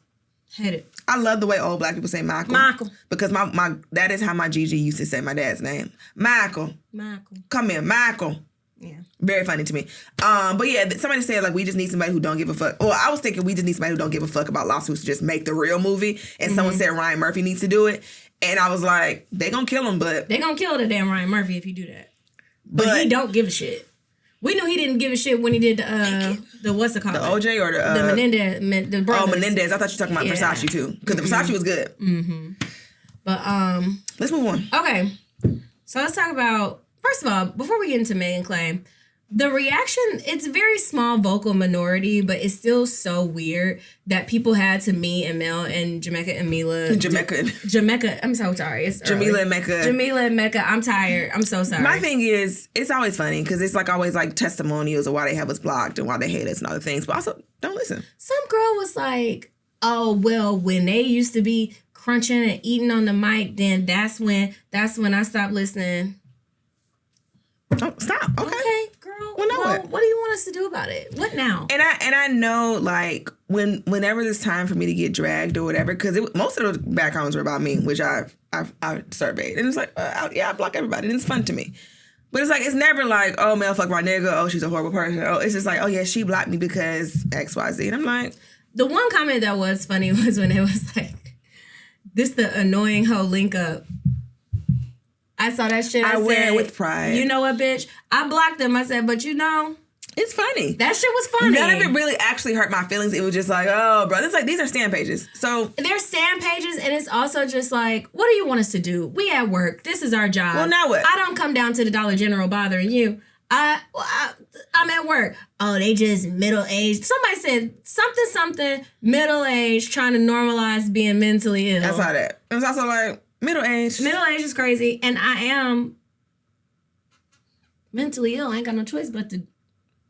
Hate it. I love the way old black people say Michael. Michael. Because my that is how my Gigi used to say my dad's name. Michael. Come here, Michael. Yeah. Very funny to me. But yeah, somebody said like we just need somebody who don't give a fuck. Well, I was thinking we just need somebody who don't give a fuck about lawsuits to just make the real movie. And someone said Ryan Murphy needs to do it. And I was like, they gonna kill him, but They gonna kill the damn Ryan Murphy if you do that. But But- he don't give a shit. We knew he didn't give a shit when he did the what's it called? the OJ or the Menendez, the brothers. Menendez. I thought you were talking about Yeah. Versace too, because the Versace was good. But Let's move on. okay. So let's talk about, first of all, before we get into Megan Clay, the reaction, it's a very small vocal minority, but it's still so weird that people had to me and Mel and Jamaica and Mila. Jamaica, I'm so sorry. It's early. Jamila and Mecca. Jamila and Mecca, I'm tired. I'm so sorry. My thing is, it's always funny because it's like always like testimonials of why they have us blocked and why they hate us and other things. But also, don't listen. Some girl was like, oh, well, when they used to be crunching and eating on the mic, then that's when I stopped listening. Oh, stop. Okay. Girl. Well, now what? What do you want us to do about it? What now? And I know like whenever there's time for me to get dragged or whatever, because most of the bad comments were about me, which I surveyed, and it's like I block everybody, and it's fun to me. But it's like it's never like, oh, Mel fuck my nigga, oh, she's a horrible person. Oh, it's just like, oh yeah, she blocked me because XYZ, and I'm like, The one comment that was funny was when it was like, this the annoying hoe link up. I saw that shit. I wear said, it with pride. You know what, bitch? I blocked them. I said, but you know, it's funny. that shit was funny. None of it really actually hurt my feelings. It was just like, oh, bro, it's like these are stand pages. So They're stand pages, and it's also just like, what do you want us to do? We at work. This is our job. Well, now what? I don't come down to the Dollar General bothering you. I'm at work. Oh, they just middle-aged. Somebody said something middle-aged trying to normalize being mentally ill. I saw that. It was also like middle-aged. Middle-aged is crazy, and I am mentally ill. I ain't got no choice but to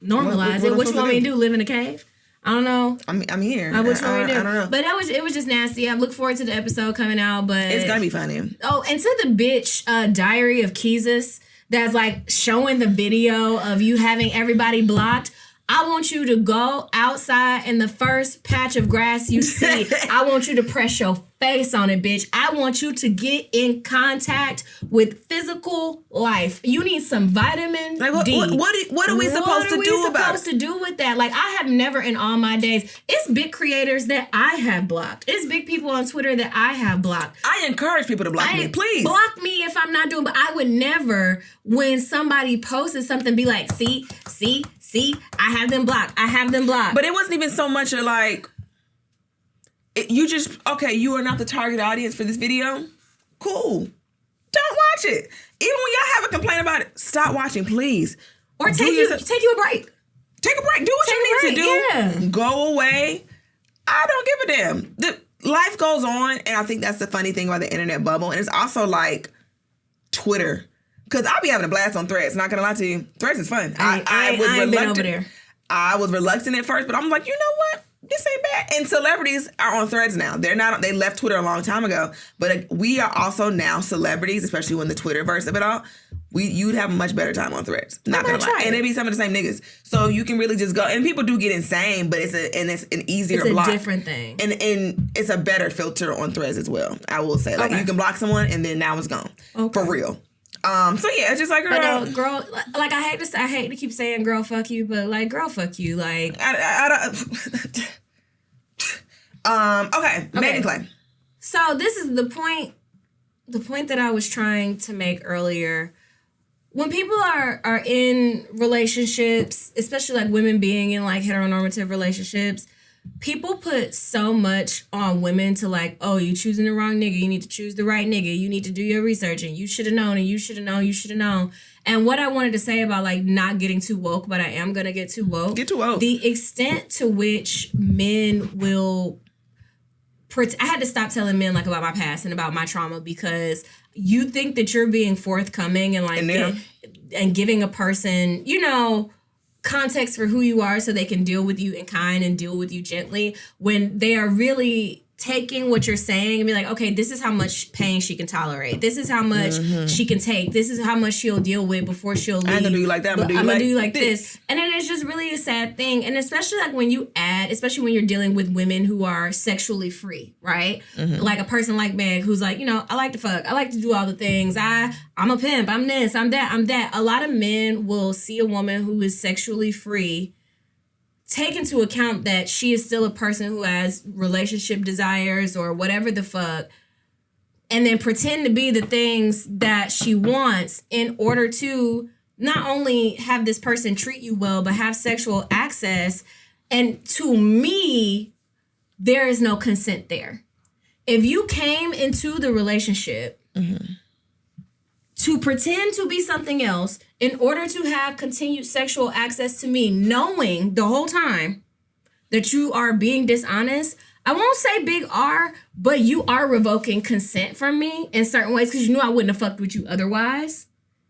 normalize it. What you want me to do? Live in a cave? I don't know. I'm here. What you want me to do? I don't know. But it was just nasty. I look forward to the episode coming out, but It's gonna be funny. Oh, and to the bitch Diary of Keezus that's like showing the video of you having everybody blocked. I want you to go outside and the first patch of grass you see, I want you to press your face on it, bitch. I want you to get in contact with physical life. You need some vitamin Like, D. what are we supposed to do about it? What are we supposed to do with that? Like, I have never in all my days, it's big creators that I have blocked. It's big people on Twitter that I have blocked. I encourage people to block me, please. Block me if I'm not doing, but I would never, when somebody posted something, be like, see, I have them blocked. But it wasn't even so much of like, you are not the target audience for this video. Cool. Don't watch it. Even when y'all have a complaint about it, stop watching, please. Or take you a break. Take a break. Do what you need to do. Yeah. Go away. I don't give a damn. Life goes on, and I think that's the funny thing about the internet bubble. And it's also like Twitter. Because I'll be having a blast on Threads. Not going to lie to you. Threads is fun. I was ain't reluctant. been over there. I was reluctant at first, but I'm like, you know what? This ain't bad. And celebrities are on Threads now. They're not. They left Twitter a long time ago. But we are also now celebrities, especially when the Twitterverse of it all. You'd have a much better time on Threads. Not going to lie. And it'd be some of the same niggas. So you can really just go. And people do get insane, but it's an easier block. It's a different thing. And it's a better filter on Threads as well. I will say. Like, you can block someone, and then now it's gone. Okay. For real. So yeah, it's just like, girl, like I hate to keep saying girl fuck you, but like girl fuck you, like I don't. Okay, Megan Clay. So this is the point that I was trying to make earlier. When people are in relationships, especially like women being in like heteronormative relationships, people put so much on women to like, oh, you choosing the wrong nigga. You need to choose the right nigga. You need to do your research and you should have known and you should have known. You should have known. And what I wanted to say about like not getting too woke, but I am going to get too woke. Get too woke. The extent to which men will... I had to stop telling men like about my past and about my trauma because you think that you're being forthcoming and like and giving a person, you know, context for who you are so they can deal with you in kind and deal with you gently when they are really taking what you're saying and be like, okay, this is how much pain she can tolerate. This is how much she can take. This is how much she'll deal with before she'll leave. I'm gonna do you like that. I'm gonna do you like this. And then it's just really a sad thing. And especially like when you especially when you're dealing with women who are sexually free, right? Like a person like Meg who's like, you know, I like to fuck. I like to do all the things. I'm a pimp. I'm this. I'm that. I'm that. A lot of men will see a woman who is sexually free, take into account that she is still a person who has relationship desires or whatever the fuck, and then pretend to be the things that she wants in order to not only have this person treat you well, but have sexual access. And to me, there is no consent there. If you came into the relationship to pretend to be something else in order to have continued sexual access to me, knowing the whole time that you are being dishonest, I won't say big R, but you are revoking consent from me in certain ways because you knew I wouldn't have fucked with you otherwise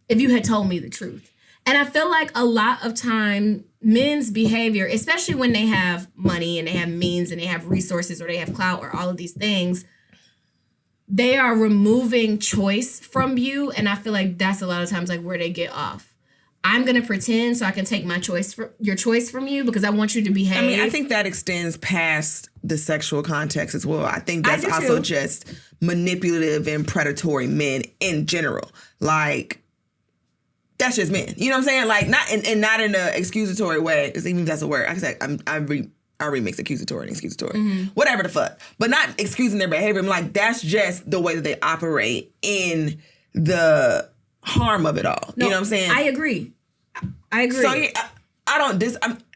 if you had told me the truth. And I feel like a lot of time, men's behavior, especially when they have money and they have means and they have resources or they have clout or all of these things, they are removing choice from you. And I feel like that's a lot of times like where they get off. I'm going to pretend so I can take your choice from you because I want you to behave. I mean, I think that extends past the sexual context as well. I think that's also just manipulative and predatory men in general. Like, that's just men. You know what I'm saying? Like, not in an excusatory way. Even if that's a word. I said I remix accusatory and excusatory. Whatever the fuck. But not excusing their behavior. I'm like, that's just the way that they operate in the harm of it all. No, you know what I'm saying? I agree. So yeah, I'm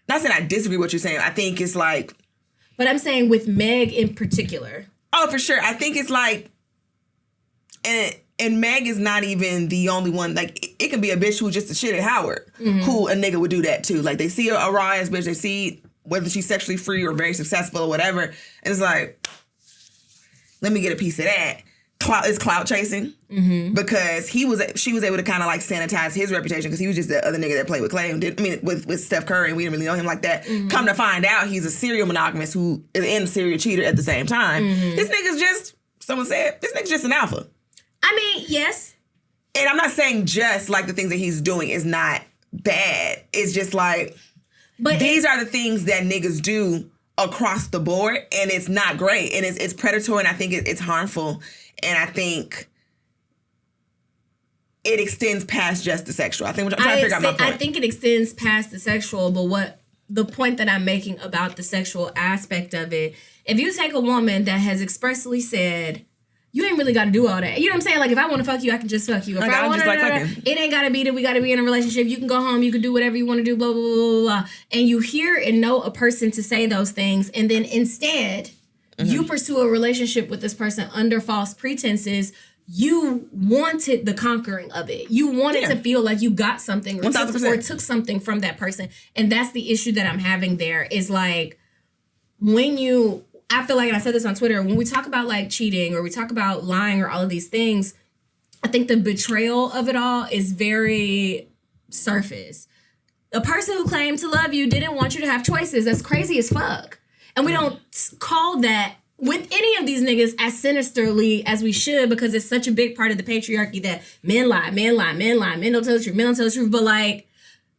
not saying I disagree with what you're saying. I think it's like, but I'm saying with Meg in particular. Oh, for sure. I think it's like, and Meg is not even the only one. Like, it can be a bitch who's just a shit at Howard, who a nigga would do that too. Like, they see a raw ass bitch, they see whether she's sexually free or very successful or whatever, and it's like, let me get a piece of that. It's clout chasing because she was able to kind of like sanitize his reputation because he was just the other nigga that played with Clay and with Steph Curry, and we didn't really know him like that. Come to find out, he's a serial monogamist who is and a serial cheater at the same time. This nigga's just, someone said, this nigga's just an alpha. I mean, yes. And I'm not saying just like the things that he's doing is not bad. It's just like, but these are the things that niggas do across the board, and it's not great, and it's predatory, and I think it's harmful. And I think it extends past just the sexual. I think I'm trying to figure out my point. I think it extends past the sexual, but what the point that I'm making about the sexual aspect of it, if you take a woman that has expressly said, you ain't really got to do all that. You know what I'm saying? Like, if I want to fuck you, I can just fuck you. If I want to, it ain't got to be that we got to be in a relationship. You can go home. You can do whatever you want to do, blah, blah, blah, blah, blah. And you hear and know a person to say those things, and then instead, you pursue a relationship with this person under false pretenses. You wanted the conquering of it. You wanted to feel like you got something or took something from that person. And that's the issue that I'm having there is like, I feel like, and I said this on Twitter, when we talk about like cheating or we talk about lying or all of these things, I think the betrayal of it all is very surface. A person who claimed to love you didn't want you to have choices. That's crazy as fuck. And we don't call that with any of these niggas as sinisterly as we should because it's such a big part of the patriarchy that men lie, men don't tell the truth. But like,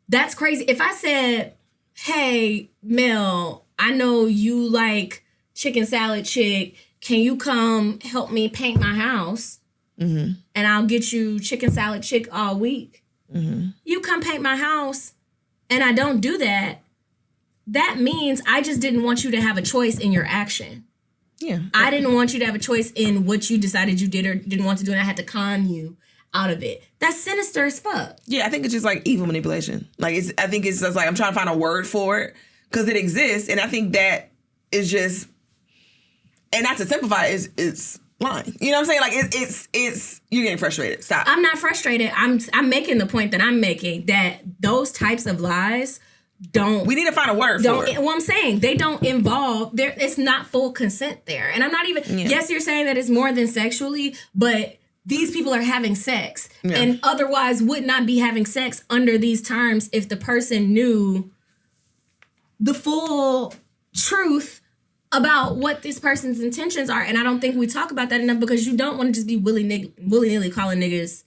that's crazy. If I said, hey, Mel, I know you like chicken salad chick. Can you come help me paint my house? And I'll get you chicken salad chick all week. You come paint my house and I don't do that. That means I just didn't want you to have a choice in your action. Yeah. I didn't want you to have a choice in what you decided you did or didn't want to do, and I had to con you out of it. That's sinister as fuck. Yeah, I think it's just like evil manipulation. Like, I think it's just like, I'm trying to find a word for it because it exists, and I think that is just, and not to simplify, it's lying. You know what I'm saying? Like, it's you're getting frustrated. Stop. I'm not frustrated. I'm making the point that I'm making that those types of lies don't. We need to find a word for it. Well, I'm saying they don't involve. It's not full consent there, and I'm not even. Yeah. Yes, you're saying that it's more than sexually, but these people are having sex, and otherwise would not be having sex under these terms if the person knew the full truth about what this person's intentions are. And I don't think we talk about that enough because you don't want to just be willy-nilly calling niggas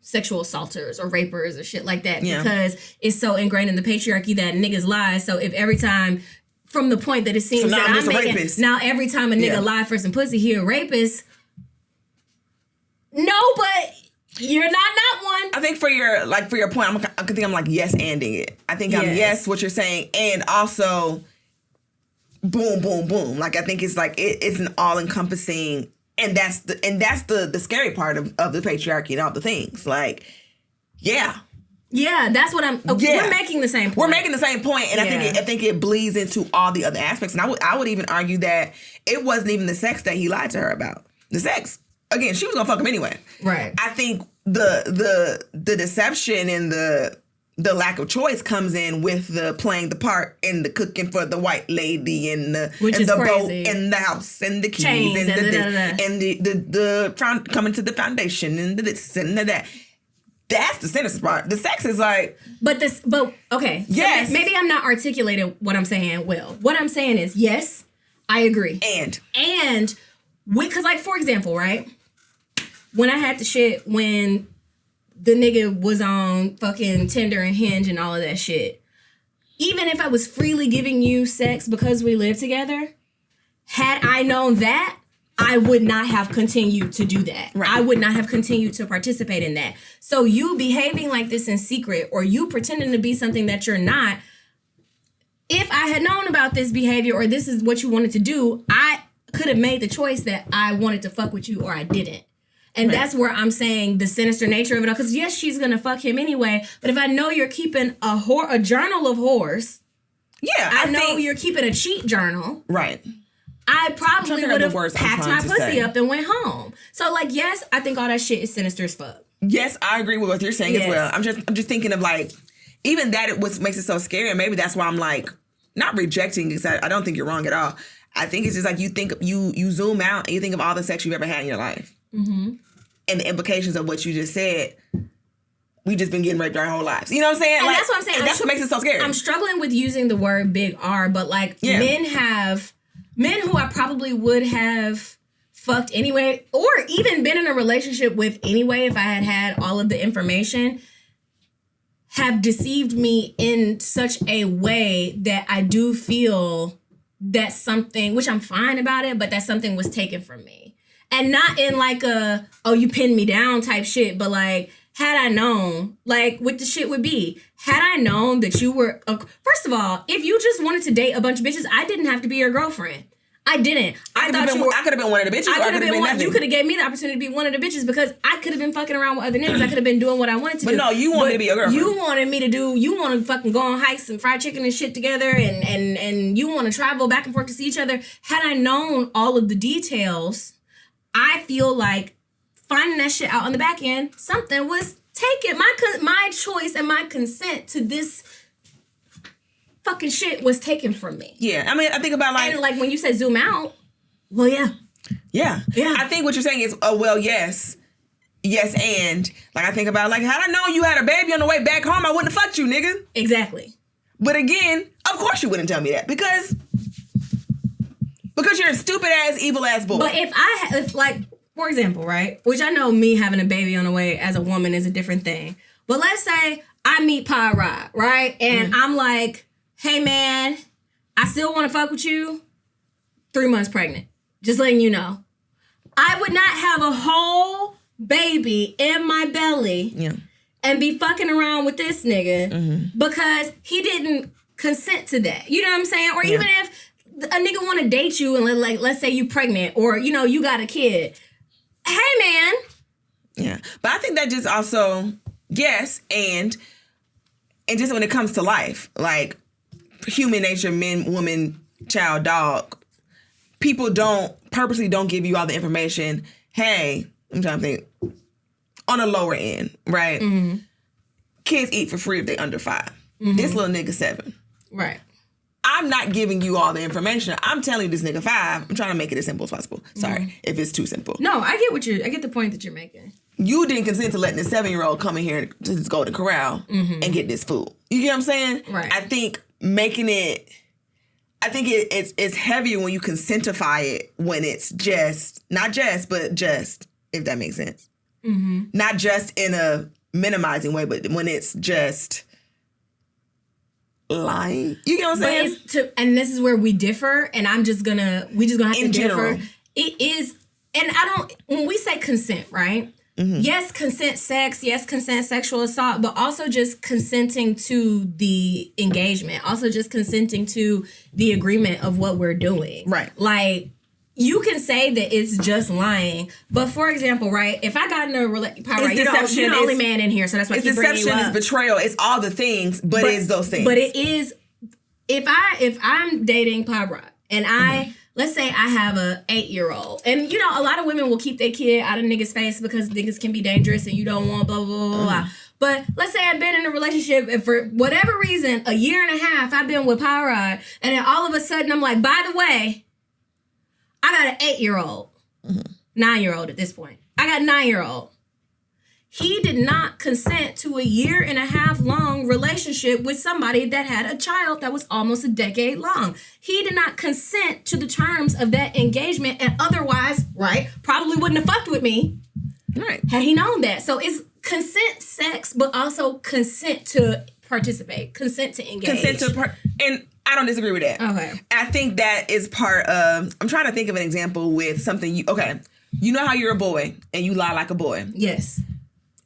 sexual assaulters or rapers or shit like that because it's so ingrained in the patriarchy that niggas lie. So if every time, from the point that it seems that I'm making, now every time a nigga lie for some pussy, he a rapist. No, but you're not that one. I think for your point, I think I'm like yes-anding it. I think I'm yes what you're saying, and also boom, boom, boom. Like, I think it's like it's an all-encompassing And that's the scary part of the patriarchy and all the things. Like, yeah. Yeah, that's what I'm. We're making the same point. We're making the same point, and I think it bleeds into all the other aspects. And I would even argue that it wasn't even the sex that he lied to her about. The sex, again, she was gonna fuck him anyway. Right. I think the deception and the lack of choice comes in with the playing the part and the cooking for the white lady and the boat and the house and the keys chains and the coming to the foundation and the this and the that. That's the sinister part. The sex is like... But okay. Yes. So maybe I'm not articulating what I'm saying well. What I'm saying is, yes, I agree. And because, like, for example, right? When I had the shit when the nigga was on fucking Tinder and Hinge and all of that shit, even if I was freely giving you sex because we live together, had I known that, I would not have continued to do that. Right. I would not have continued to participate in that. So you behaving like this in secret or you pretending to be something that you're not, if I had known about this behavior or this is what you wanted to do, I could have made the choice that I wanted to fuck with you or I didn't. And that's where I'm saying the sinister nature of it all. Because yes, she's going to fuck him anyway. But if I know you're keeping a journal of whores, I know you're keeping a cheat journal. Right. I probably would have packed my pussy up and went home. So, like, yes, I think all that shit is sinister as fuck. Yes, I agree with what you're saying as well. I'm just thinking of, like, even that what makes it so scary, and maybe that's why I'm, like, not rejecting, because I don't think you're wrong at all. I think it's just like you zoom out and you think of all the sex you've ever had in your life. Mm-hmm. And the implications of what you just said. We just been getting raped our whole lives. You know what I'm saying? And like, that's what I'm saying. And that's what makes it so scary. I'm struggling with using the word big R, but, like, men who I probably would have fucked anyway, or even been in a relationship with anyway if I had all of the information, have deceived me in such a way that I do feel that something, which I'm fine about it, but that something was taken from me. And not in like a, oh, you pinned me down type shit, but like, had I known, like what the shit would be, had I known that you were, first of all, if you just wanted to date a bunch of bitches, I didn't have to be your girlfriend. I didn't. I could have been one of the bitches. I could have been one. You could have gave me the opportunity to be one of the bitches because I could have been fucking around with other niggas. I could have been doing what I wanted to do. But no, you wanted to be a girlfriend. You wanted me to do. You want to fucking go on hikes and fried chicken and shit together, and you want to travel back and forth to see each other. Had I known all of the details, I feel like finding that shit out on the back end, something was taken. My choice and my consent to this fucking shit was taken from me. Yeah, I mean, I think about like... And like when you said zoom out, well, yeah. Yeah. I think what you're saying is, well, yes. Yes, and like I think about like, had I known you had a baby on the way back home, I wouldn't have fucked you, nigga. Exactly. But again, of course you wouldn't tell me that because you're a stupid ass, evil ass boy. But if like, for example, right, which I know me having a baby on the way as a woman is a different thing. But let's say I meet Pod Rod, right, and I'm like, hey man, I still want to fuck with you. 3 months pregnant. Just letting you know. I would not have a whole baby in my belly and be fucking around with this nigga because he didn't consent to that. You know what I'm saying? Or even if a nigga want to date you and like, let's say you pregnant or, you know, you got a kid. Hey man. Yeah. But I think that just also, yes, and just when it comes to life, like, human nature, men, woman, child, dog, people purposely don't give you all the information. Hey, I'm trying to think, on a lower end, right? Mm-hmm. Kids eat for free if they under 5. Mm-hmm. This little nigga 7. Right. I'm not giving you all the information. I'm telling you this nigga 5. I'm trying to make it as simple as possible. Sorry if it's too simple. No, I get the point that you're making. You didn't consent to letting this 7-year-old come in here to this Golden Corral and get this food. You get what I'm saying? Right. I think it's heavier when you consentify it when it's just, if that makes sense. Mm-hmm. Not just in a minimizing way, but when it's just lying. You get what I'm saying? And this is where we differ, and we just gonna have to differ. It is, and when we say consent, right? Mm-hmm. Yes, consent sex. Yes, consent sexual assault, but also just consenting to the engagement. Also just consenting to the agreement of what we're doing. Right. Like, you can say that it's just lying, but for example, right? If I got in a relationship, right, you're the only man in here, so that's why I keep bringing you up. It's deception, it's betrayal, it's all the things, but it's those things. But it is, if I'm dating Pyrod and let's say I have a 8-year-old, and you know, a lot of women will keep their kid out of niggas' face because niggas can be dangerous and you don't want blah, blah, blah, blah, blah. But let's say I've been in a relationship and for whatever reason, a year and a half, I've been with Pyrod, and then all of a sudden I'm like, by the way, I got an 8-year-old, 9-year-old at this point. I got a 9-year-old. He did not consent to a year and a half long relationship with somebody that had a child that was almost a decade long. He did not consent to the terms of that engagement, and otherwise, right, probably wouldn't have fucked with me. Right. Had he known that. So it's consent sex, but also consent to participate, consent to engage. And I don't disagree with that. Okay. I think that is part of, I'm trying to think of an example with something you know how you're a boy and you lie like a boy. Yes.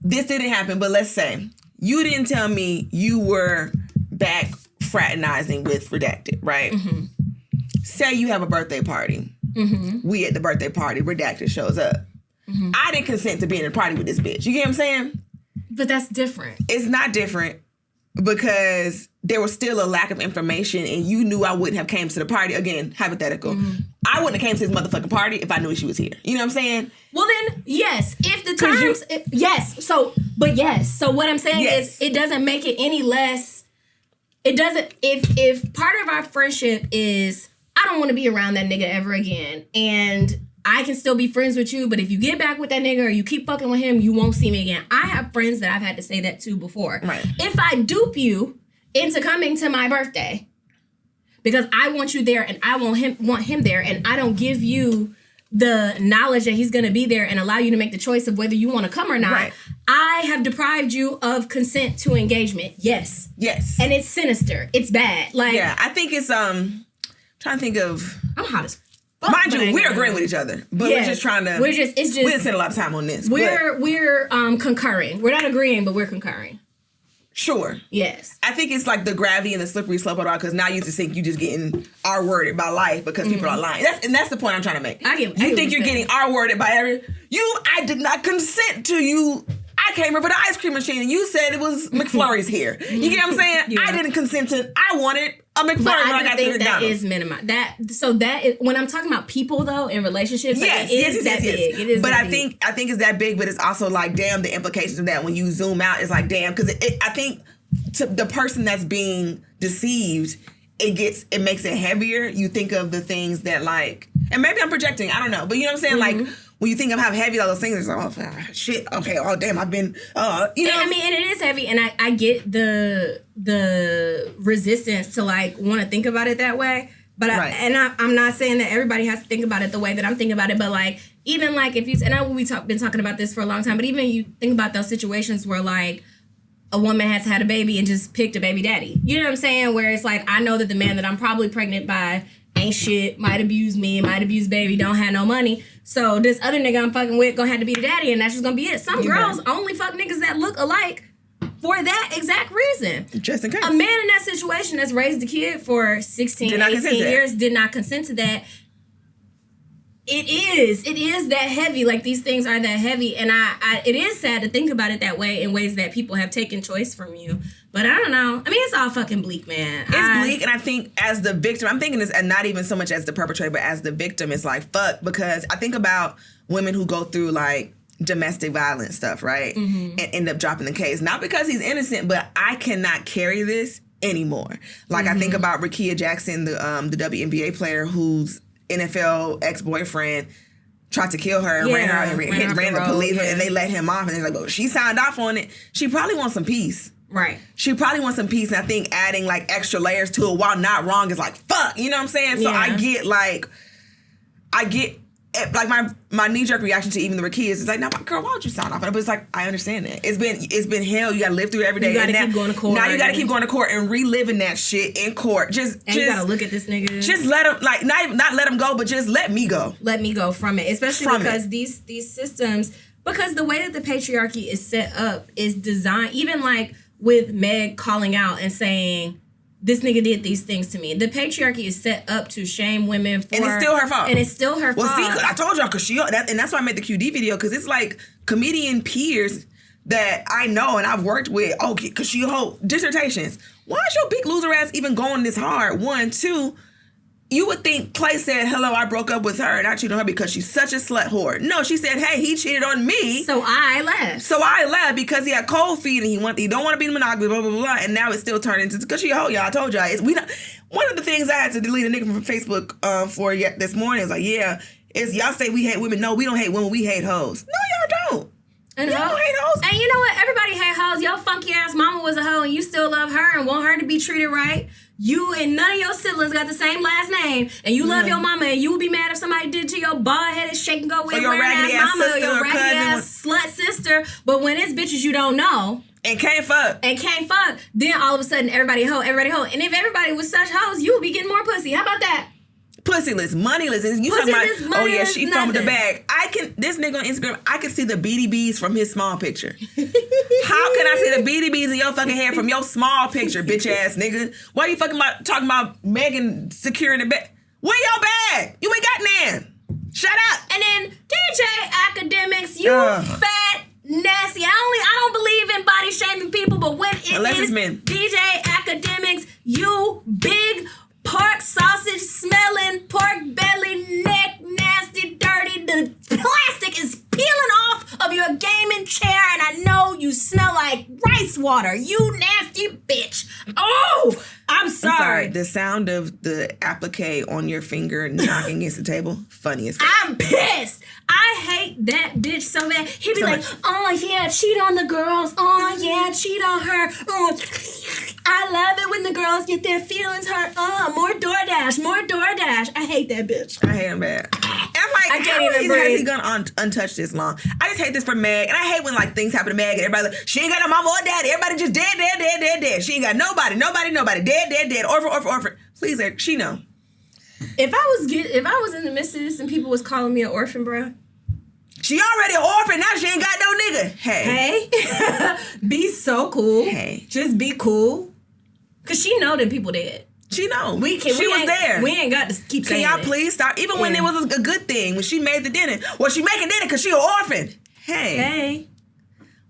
This didn't happen, but let's say you didn't tell me you were back fraternizing with Redacted, right? Mm-hmm. Say you have a birthday party. Mm-hmm. We at the birthday party, Redacted shows up. Mm-hmm. I didn't consent to being in a party with this bitch. You get what I'm saying? But that's different. It's not different because there was still a lack of information and you knew I wouldn't have came to the party. Again, hypothetical. Mm-hmm. I wouldn't have came to this motherfucking party if I knew she was here. You know what I'm saying? Well then, yes. If the terms, yes. So what I'm saying is it doesn't make it any less, it doesn't, if part of our friendship is, I don't want to be around that nigga ever again, and I can still be friends with you, but if you get back with that nigga or you keep fucking with him, you won't see me again. I have friends that I've had to say that to before. Right. If I dupe you into coming to my birthday because I want you there and I want him there, and I don't give you the knowledge that he's going to be there and allow you to make the choice of whether you want to come or not, right, I have deprived you of consent to engagement. Yes. Yes. And it's sinister. It's bad. Like, yeah, I think it's trying to think of, I'm hot as fuck. Mind you, we're agreeing with each other, but we're just trying to. We didn't spend a lot of time on this. We're concurring. We're not agreeing, but we're concurring. Sure. Yes. I think it's like the gravity and the slippery slope of it all, because now you just think you just getting R-worded by life because people are lying. That's the point I'm trying to make. You think you're getting R-worded by I did not consent to you. I came here for the ice cream machine and you said it was McFlurry's here. You get what I'm saying? Yeah. I didn't consent to. I wanted a McFlurry when I got to McDonald's. That is minimized. That is, when I'm talking about people though in relationships, yes, it is that big. It is. But I think it's that big, but it's also like, damn, the implications of that when you zoom out is like, damn, because I think to the person that's being deceived, it makes it heavier. You think of the things that like, and maybe I'm projecting, I don't know, but you know what I'm saying? Mm-hmm. Like, when you think of how heavy all those things, it's like, oh, shit, okay, oh, damn, I've been, you know. I mean, and it is heavy, and I get the resistance to, like, want to think about it that way, but right. I'm not saying that everybody has to think about it the way that I'm thinking about it, but, like, even, like, if you, and I know we've been talking about this for a long time, but even you think about those situations where, like, a woman has had a baby and just picked a baby daddy. You know what I'm saying? Where it's like, I know that the man that I'm probably pregnant by ain't shit, might abuse me, might abuse baby, don't have no money. So this other nigga I'm fucking with gonna have to be the daddy, and that's just gonna be it. Some girls only fuck niggas that look alike for that exact reason. Just in case. A man in that situation that's raised a kid for 16, 18 years did not consent to that. It is that heavy. Like, these things are that heavy, and it is sad to think about it that way, in ways that people have taken choice from you. But I don't know. I mean, it's all fucking bleak, man. It's bleak, and I think as the victim, I'm thinking this, and not even so much as the perpetrator, but as the victim, it's like, fuck, because I think about women who go through, like, domestic violence stuff, right? Mm-hmm. And end up dropping the case. Not because he's innocent, but I cannot carry this anymore. Like, I think about Rakia Jackson, the WNBA player whose NFL ex-boyfriend tried to kill her, ran her out, and ran the police, and they let him off, and they're like, oh, she signed off on it. She probably wants some peace. Right. She probably wants some peace, and I think adding, like, extra layers to it while not wrong is like, fuck, you know what I'm saying? So I get, my knee-jerk reaction to even the Rakia is like, no, girl, why would you sign off on it? But it's like, I understand that. It's been hell. You gotta live through it every day. You gotta keep going to court. Now you gotta keep going to court and reliving that shit in court. You gotta look at this nigga. Just let him, like, not let him go, but just let me go. Let me go from it. Especially because these systems, because the way that the patriarchy is set up is designed, even like with Meg calling out and saying, this nigga did these things to me. The patriarchy is set up to shame women for... And it's still her fault. And it's still her fault. Well, see, I told y'all, and that's why I made the QD video, because it's like comedian peers that I know and I've worked with, because she hold dissertations. Why is your big loser ass even going this hard? 1, 2... You would think Clay said, hello, I broke up with her and I cheated on her because she's such a slut whore. No, she said, hey, he cheated on me. So I left Because he had cold feet and he don't want to be monogamous, blah, blah, blah, blah. And now it's still turning into, because she a hoe, y'all. I told y'all. One of the things I had to delete a nigga from Facebook for this morning is like, y'all say we hate women. No, we don't hate women. We hate hoes. No, y'all don't. And y'all don't hate hoes. And you know what? Everybody hate hoes. Your funky ass mama was a hoe and you still love her and want her to be treated right. You and none of your siblings got the same last name, and you love your mama, and you would be mad if somebody did to your bald-headed, shake and go with wearing ass mama or your raggedy ass slut sister. But when it's bitches you don't know and can't fuck, then all of a sudden everybody hoe. And if everybody was such hoes, you would be getting more pussy. How about that? Pussyless, moneyless, and you talking about? She fumbled the bag. This nigga on Instagram, I can see the BDBs from his small picture. How can I see the BDBs in your fucking head from your small picture, bitch ass nigga? Why you talking about Megan securing the bag? Where your bag? You ain't got none. Shut up. And then DJ Academics, you fat nasty. I don't believe in body shaming people, but when unless it's men. DJ Academics, you big pork sausage smelling, pork belly, neck nasty, dirty. The plastic is peeling off of your gaming chair, and I know you smell like rice water. You nasty bitch. Oh, I'm sorry. The sound of the applique on your finger knocking against the table, funny as fuck. I'm pissed. I hate that bitch so bad. He be like, oh yeah, cheat on the girls. Oh yeah, cheat on her. Oh, I love it when the girls get their feelings hurt. Oh, more DoorDash. I hate that bitch. I hate him bad. I'm like, I can't even breathe. Has he gone untouched this long? I just hate this for Meg, and I hate when like things happen to Meg and everybody like, she ain't got no mama or daddy. Everybody just dead. She ain't got nobody. Dead. Orphan. Please, Eric, she know. If I was in the midst of this and people was calling me an orphan, bro. She already an orphan. Now she ain't got no nigga. Hey. Be so cool. Hey. Just be cool. Cause she know that people dead. She know. She was there. We ain't got to keep saying it. Can y'all please stop? Even when it was a good thing, when she made the dinner. Well, she making dinner because she an orphan. Hey.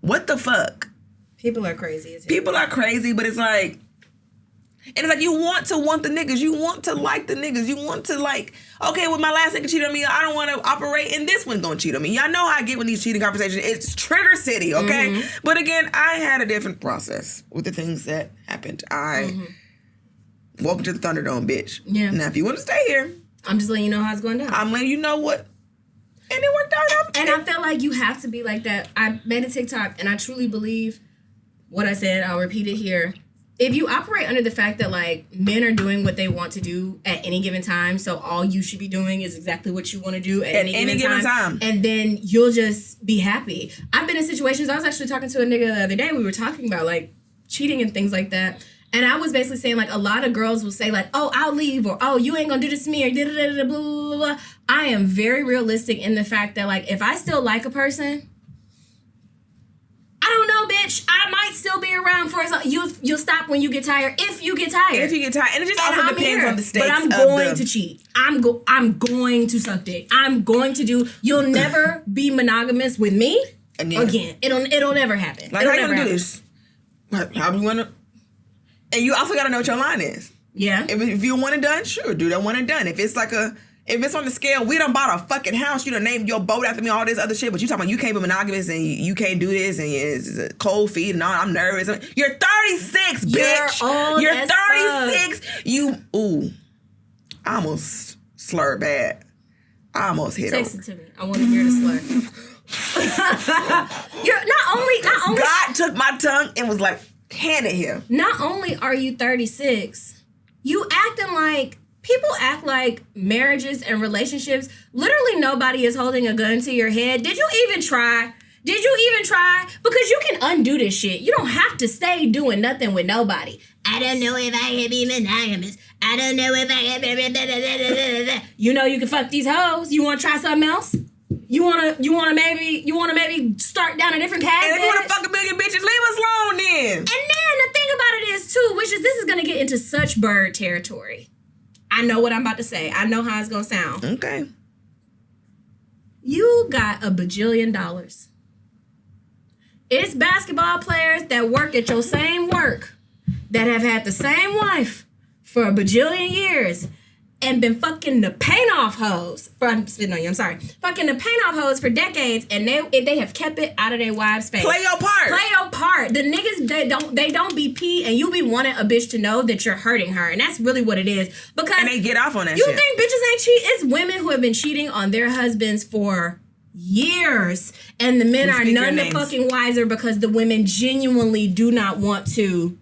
What the fuck? People are crazy. People are crazy, but it's like, and it's like you want the niggas. You want to like the niggas. You want to like, okay, well, my last nigga cheated on me. I don't want to operate, and this one's going to cheat on me. Y'all know how I get with these cheating conversations. It's trigger city, okay? Mm-hmm. But again, I had a different process with the things that happened. Welcome to the Thunderdome, bitch. Yeah. Now, if you want to stay here, I'm just letting you know how it's going down. I'm letting you know what. And it worked out. And I feel like you have to be like that. I made a TikTok, and I truly believe what I said. I'll repeat it here. If you operate under the fact that, like, men are doing what they want to do at any given time, so all you should be doing is exactly what you want to do at any given time, and then you'll just be happy. I've been in situations, I was actually talking to a nigga the other day, we were talking about, like, cheating and things like that, and I was basically saying, like, a lot of girls will say, like, oh, I'll leave, or, oh, you ain't gonna do this to me, or da-da-da-da, blah, blah, blah, blah. I am very realistic in the fact that, like, if I still like a person, I don't know, bitch. I might still be around for as long. You'll stop when you get tired. If you get tired. And it just also depends on the stakes. But I'm going to cheat. I'm going to suck dick. I'm going to do. You'll never be monogamous with me again. It'll never happen. Like, how you gonna do this? Like, how do you wanna? And you also gotta know what your line is. Yeah. If you want it done, sure, do that one and done. If it's on the scale, we done bought a fucking house, you done named your boat after me, all this other shit, but you talking about you can't be monogamous and you can't do this and it's cold feet and all, I'm nervous. You're 36, bitch. You're 36. I almost slurred bad. I almost hit Text it to me. I want to hear the slur. You're not only God took my tongue and was like, hand it here. Not only are you 36, you acting like people act like marriages and relationships, literally nobody is holding a gun to your head. Did you even try? Because you can undo this shit. You don't have to stay doing nothing with nobody. I don't know if I can be monogamous. I don't know if I can. You know you can fuck these hoes. You want to try something else? You wanna maybe start down a different path? And if you wanna fuck a million bitches, leave us alone then. And then the thing about it is too, which is this is gonna get into such bird territory. I know what I'm about to say. I know how it's gonna sound. Okay. You got $1 bajillion. It's basketball players that work at your same work that have had the same wife for $1 bajillion years and been fucking the paint off hoes. I'm spitting on you, I'm sorry. Fucking the paint off hoes for decades, and they have kept it out of their wives' face. Play your part. Play your part. The niggas, they don't be pee, and you be wanting a bitch to know that you're hurting her, and that's really what it is. Because And they get off on that you shit. think bitches ain't cheat? It's women who have been cheating on their husbands for years, and the men are none the fucking wiser because the women genuinely do not want to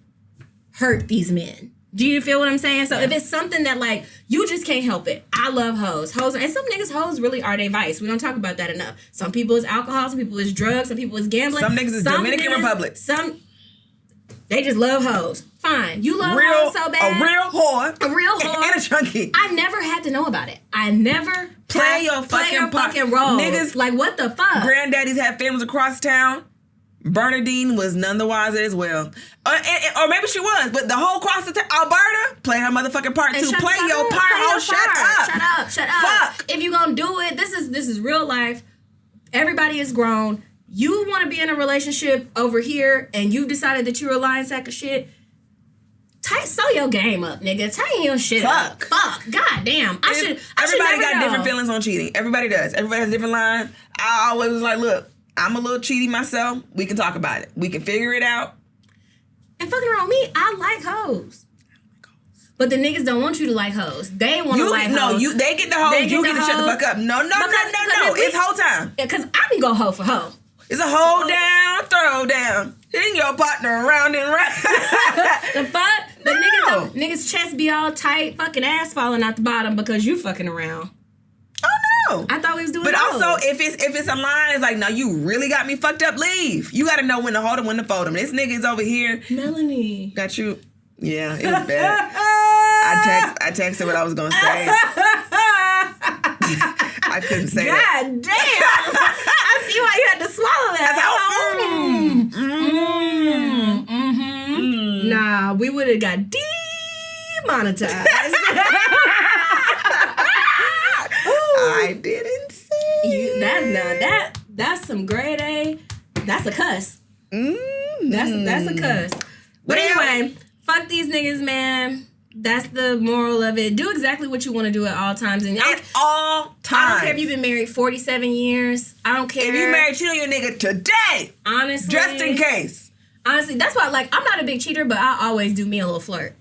hurt these men. Do you feel what I'm saying? So if it's something that like you just can't help it. I love hoes. And some niggas hoes really are their vice. We don't talk about that enough. Some people is alcohol, some people is drugs, some people is gambling. Some niggas is Dominican Republic. They just love hoes. Fine. You love hoes so bad. A real whore. A real whore. And a chunky. I never had to know about it. I never Play your fucking role. Niggas, like what the fuck? Granddaddies had families across town. Bernadine was none the wiser as well. Or maybe she was, but the whole cross the town, Alberta, play her motherfucking part too. Play your part. Oh, shut up. Shut up. Fuck. If you gonna do it, this is real life. Everybody is grown. You want to be in a relationship over here, and you decided that you're a lying sack of shit. Sew your game up, nigga. Tighten your shit up. Fuck. God damn. Everybody got different feelings on cheating. Everybody does. Everybody has a different line. I always was like, look, I'm a little cheaty myself. We can talk about it. We can figure it out. And fucking around me, I like hoes. But the niggas don't want you to like hoes. They want to like hoes. No, they get the hoes. You get to shut the fuck up. No. It's hoe time. Because I can go hoe for hoe. It's a hold down, throw down. Hitting your partner around and round. The fuck? The niggas chest be all tight, fucking ass falling out the bottom because you fucking around. Oh no. I thought we was doing But those. also, if it's a line, it's like, no, you really got me fucked up, leave. You got to know when to hold him, when to fold him. This nigga's over here. Melanie. Got you. Yeah, it was bad. I texted what I was going to say. I couldn't say that. God damn. I see why you had to swallow that. Nah, we would have got demonetized. I didn't say That's some grade A. That's a cuss. That's a cuss. But anyway, fuck these niggas, man. That's the moral of it. Do exactly what you want to do at all times. And at all times. I don't care if you've been married 47 years. I don't care. If you married, cheat on your nigga today. Honestly. Just in case. Honestly, that's why, like, I'm not a big cheater, but I always do me a little flirt.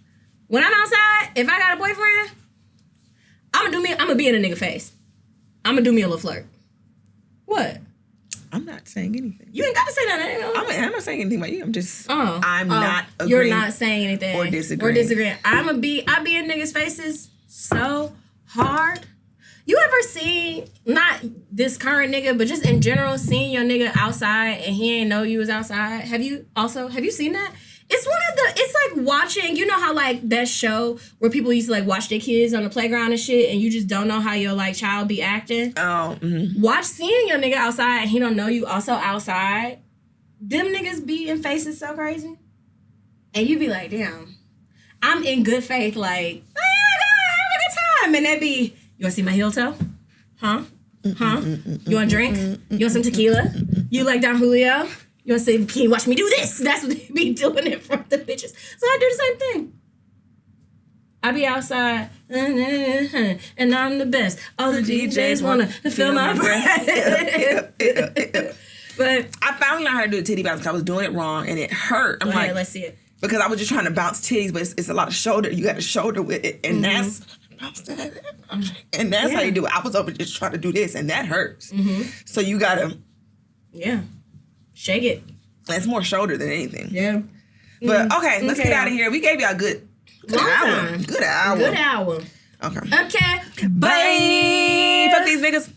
When I'm outside, if I got a boyfriend, I'm gonna be in a nigga face. I'm gonna do me a little flirt. What? I'm not saying anything. You ain't got to say nothing. I'm not saying anything about you. I'm just. I'm not agreeing. You're not saying anything or disagreeing. I be in niggas' faces so hard. You ever seen, not this current nigga, but just in general, seeing your nigga outside and he ain't know you was outside? Have you seen that? It's like watching, you know how like that show where people used to like watch their kids on the playground and shit and you just don't know how your like child be acting? Oh, mm-hmm. Watch seeing your nigga outside and he don't know you also outside. Them niggas be in faces so crazy. And you be like, damn, I'm in good faith like, have a good time. And that be, you want to see my heel toe? Huh? You want a drink? You want some tequila? You like Don Julio? You want to say, can you watch me do this? That's what they be doing in front of the bitches. So I do the same thing. I be outside, and I'm the best. All the DJs want to feel my breath. But I finally learned how to do the titty bounce because I was doing it wrong, and it hurt. I'm like, let's see it. Because I was just trying to bounce titties, but it's a lot of shoulder. You got to shoulder with it, and that's... And that's how you do it. I was over just trying to do this, and that hurts. So you gotta, shake it. It's more shoulder than anything. Yeah. But okay, let's get out of here. We gave y'all a good hour. Good hour. Good hour. Okay. Okay. Bye. Fuck these niggas.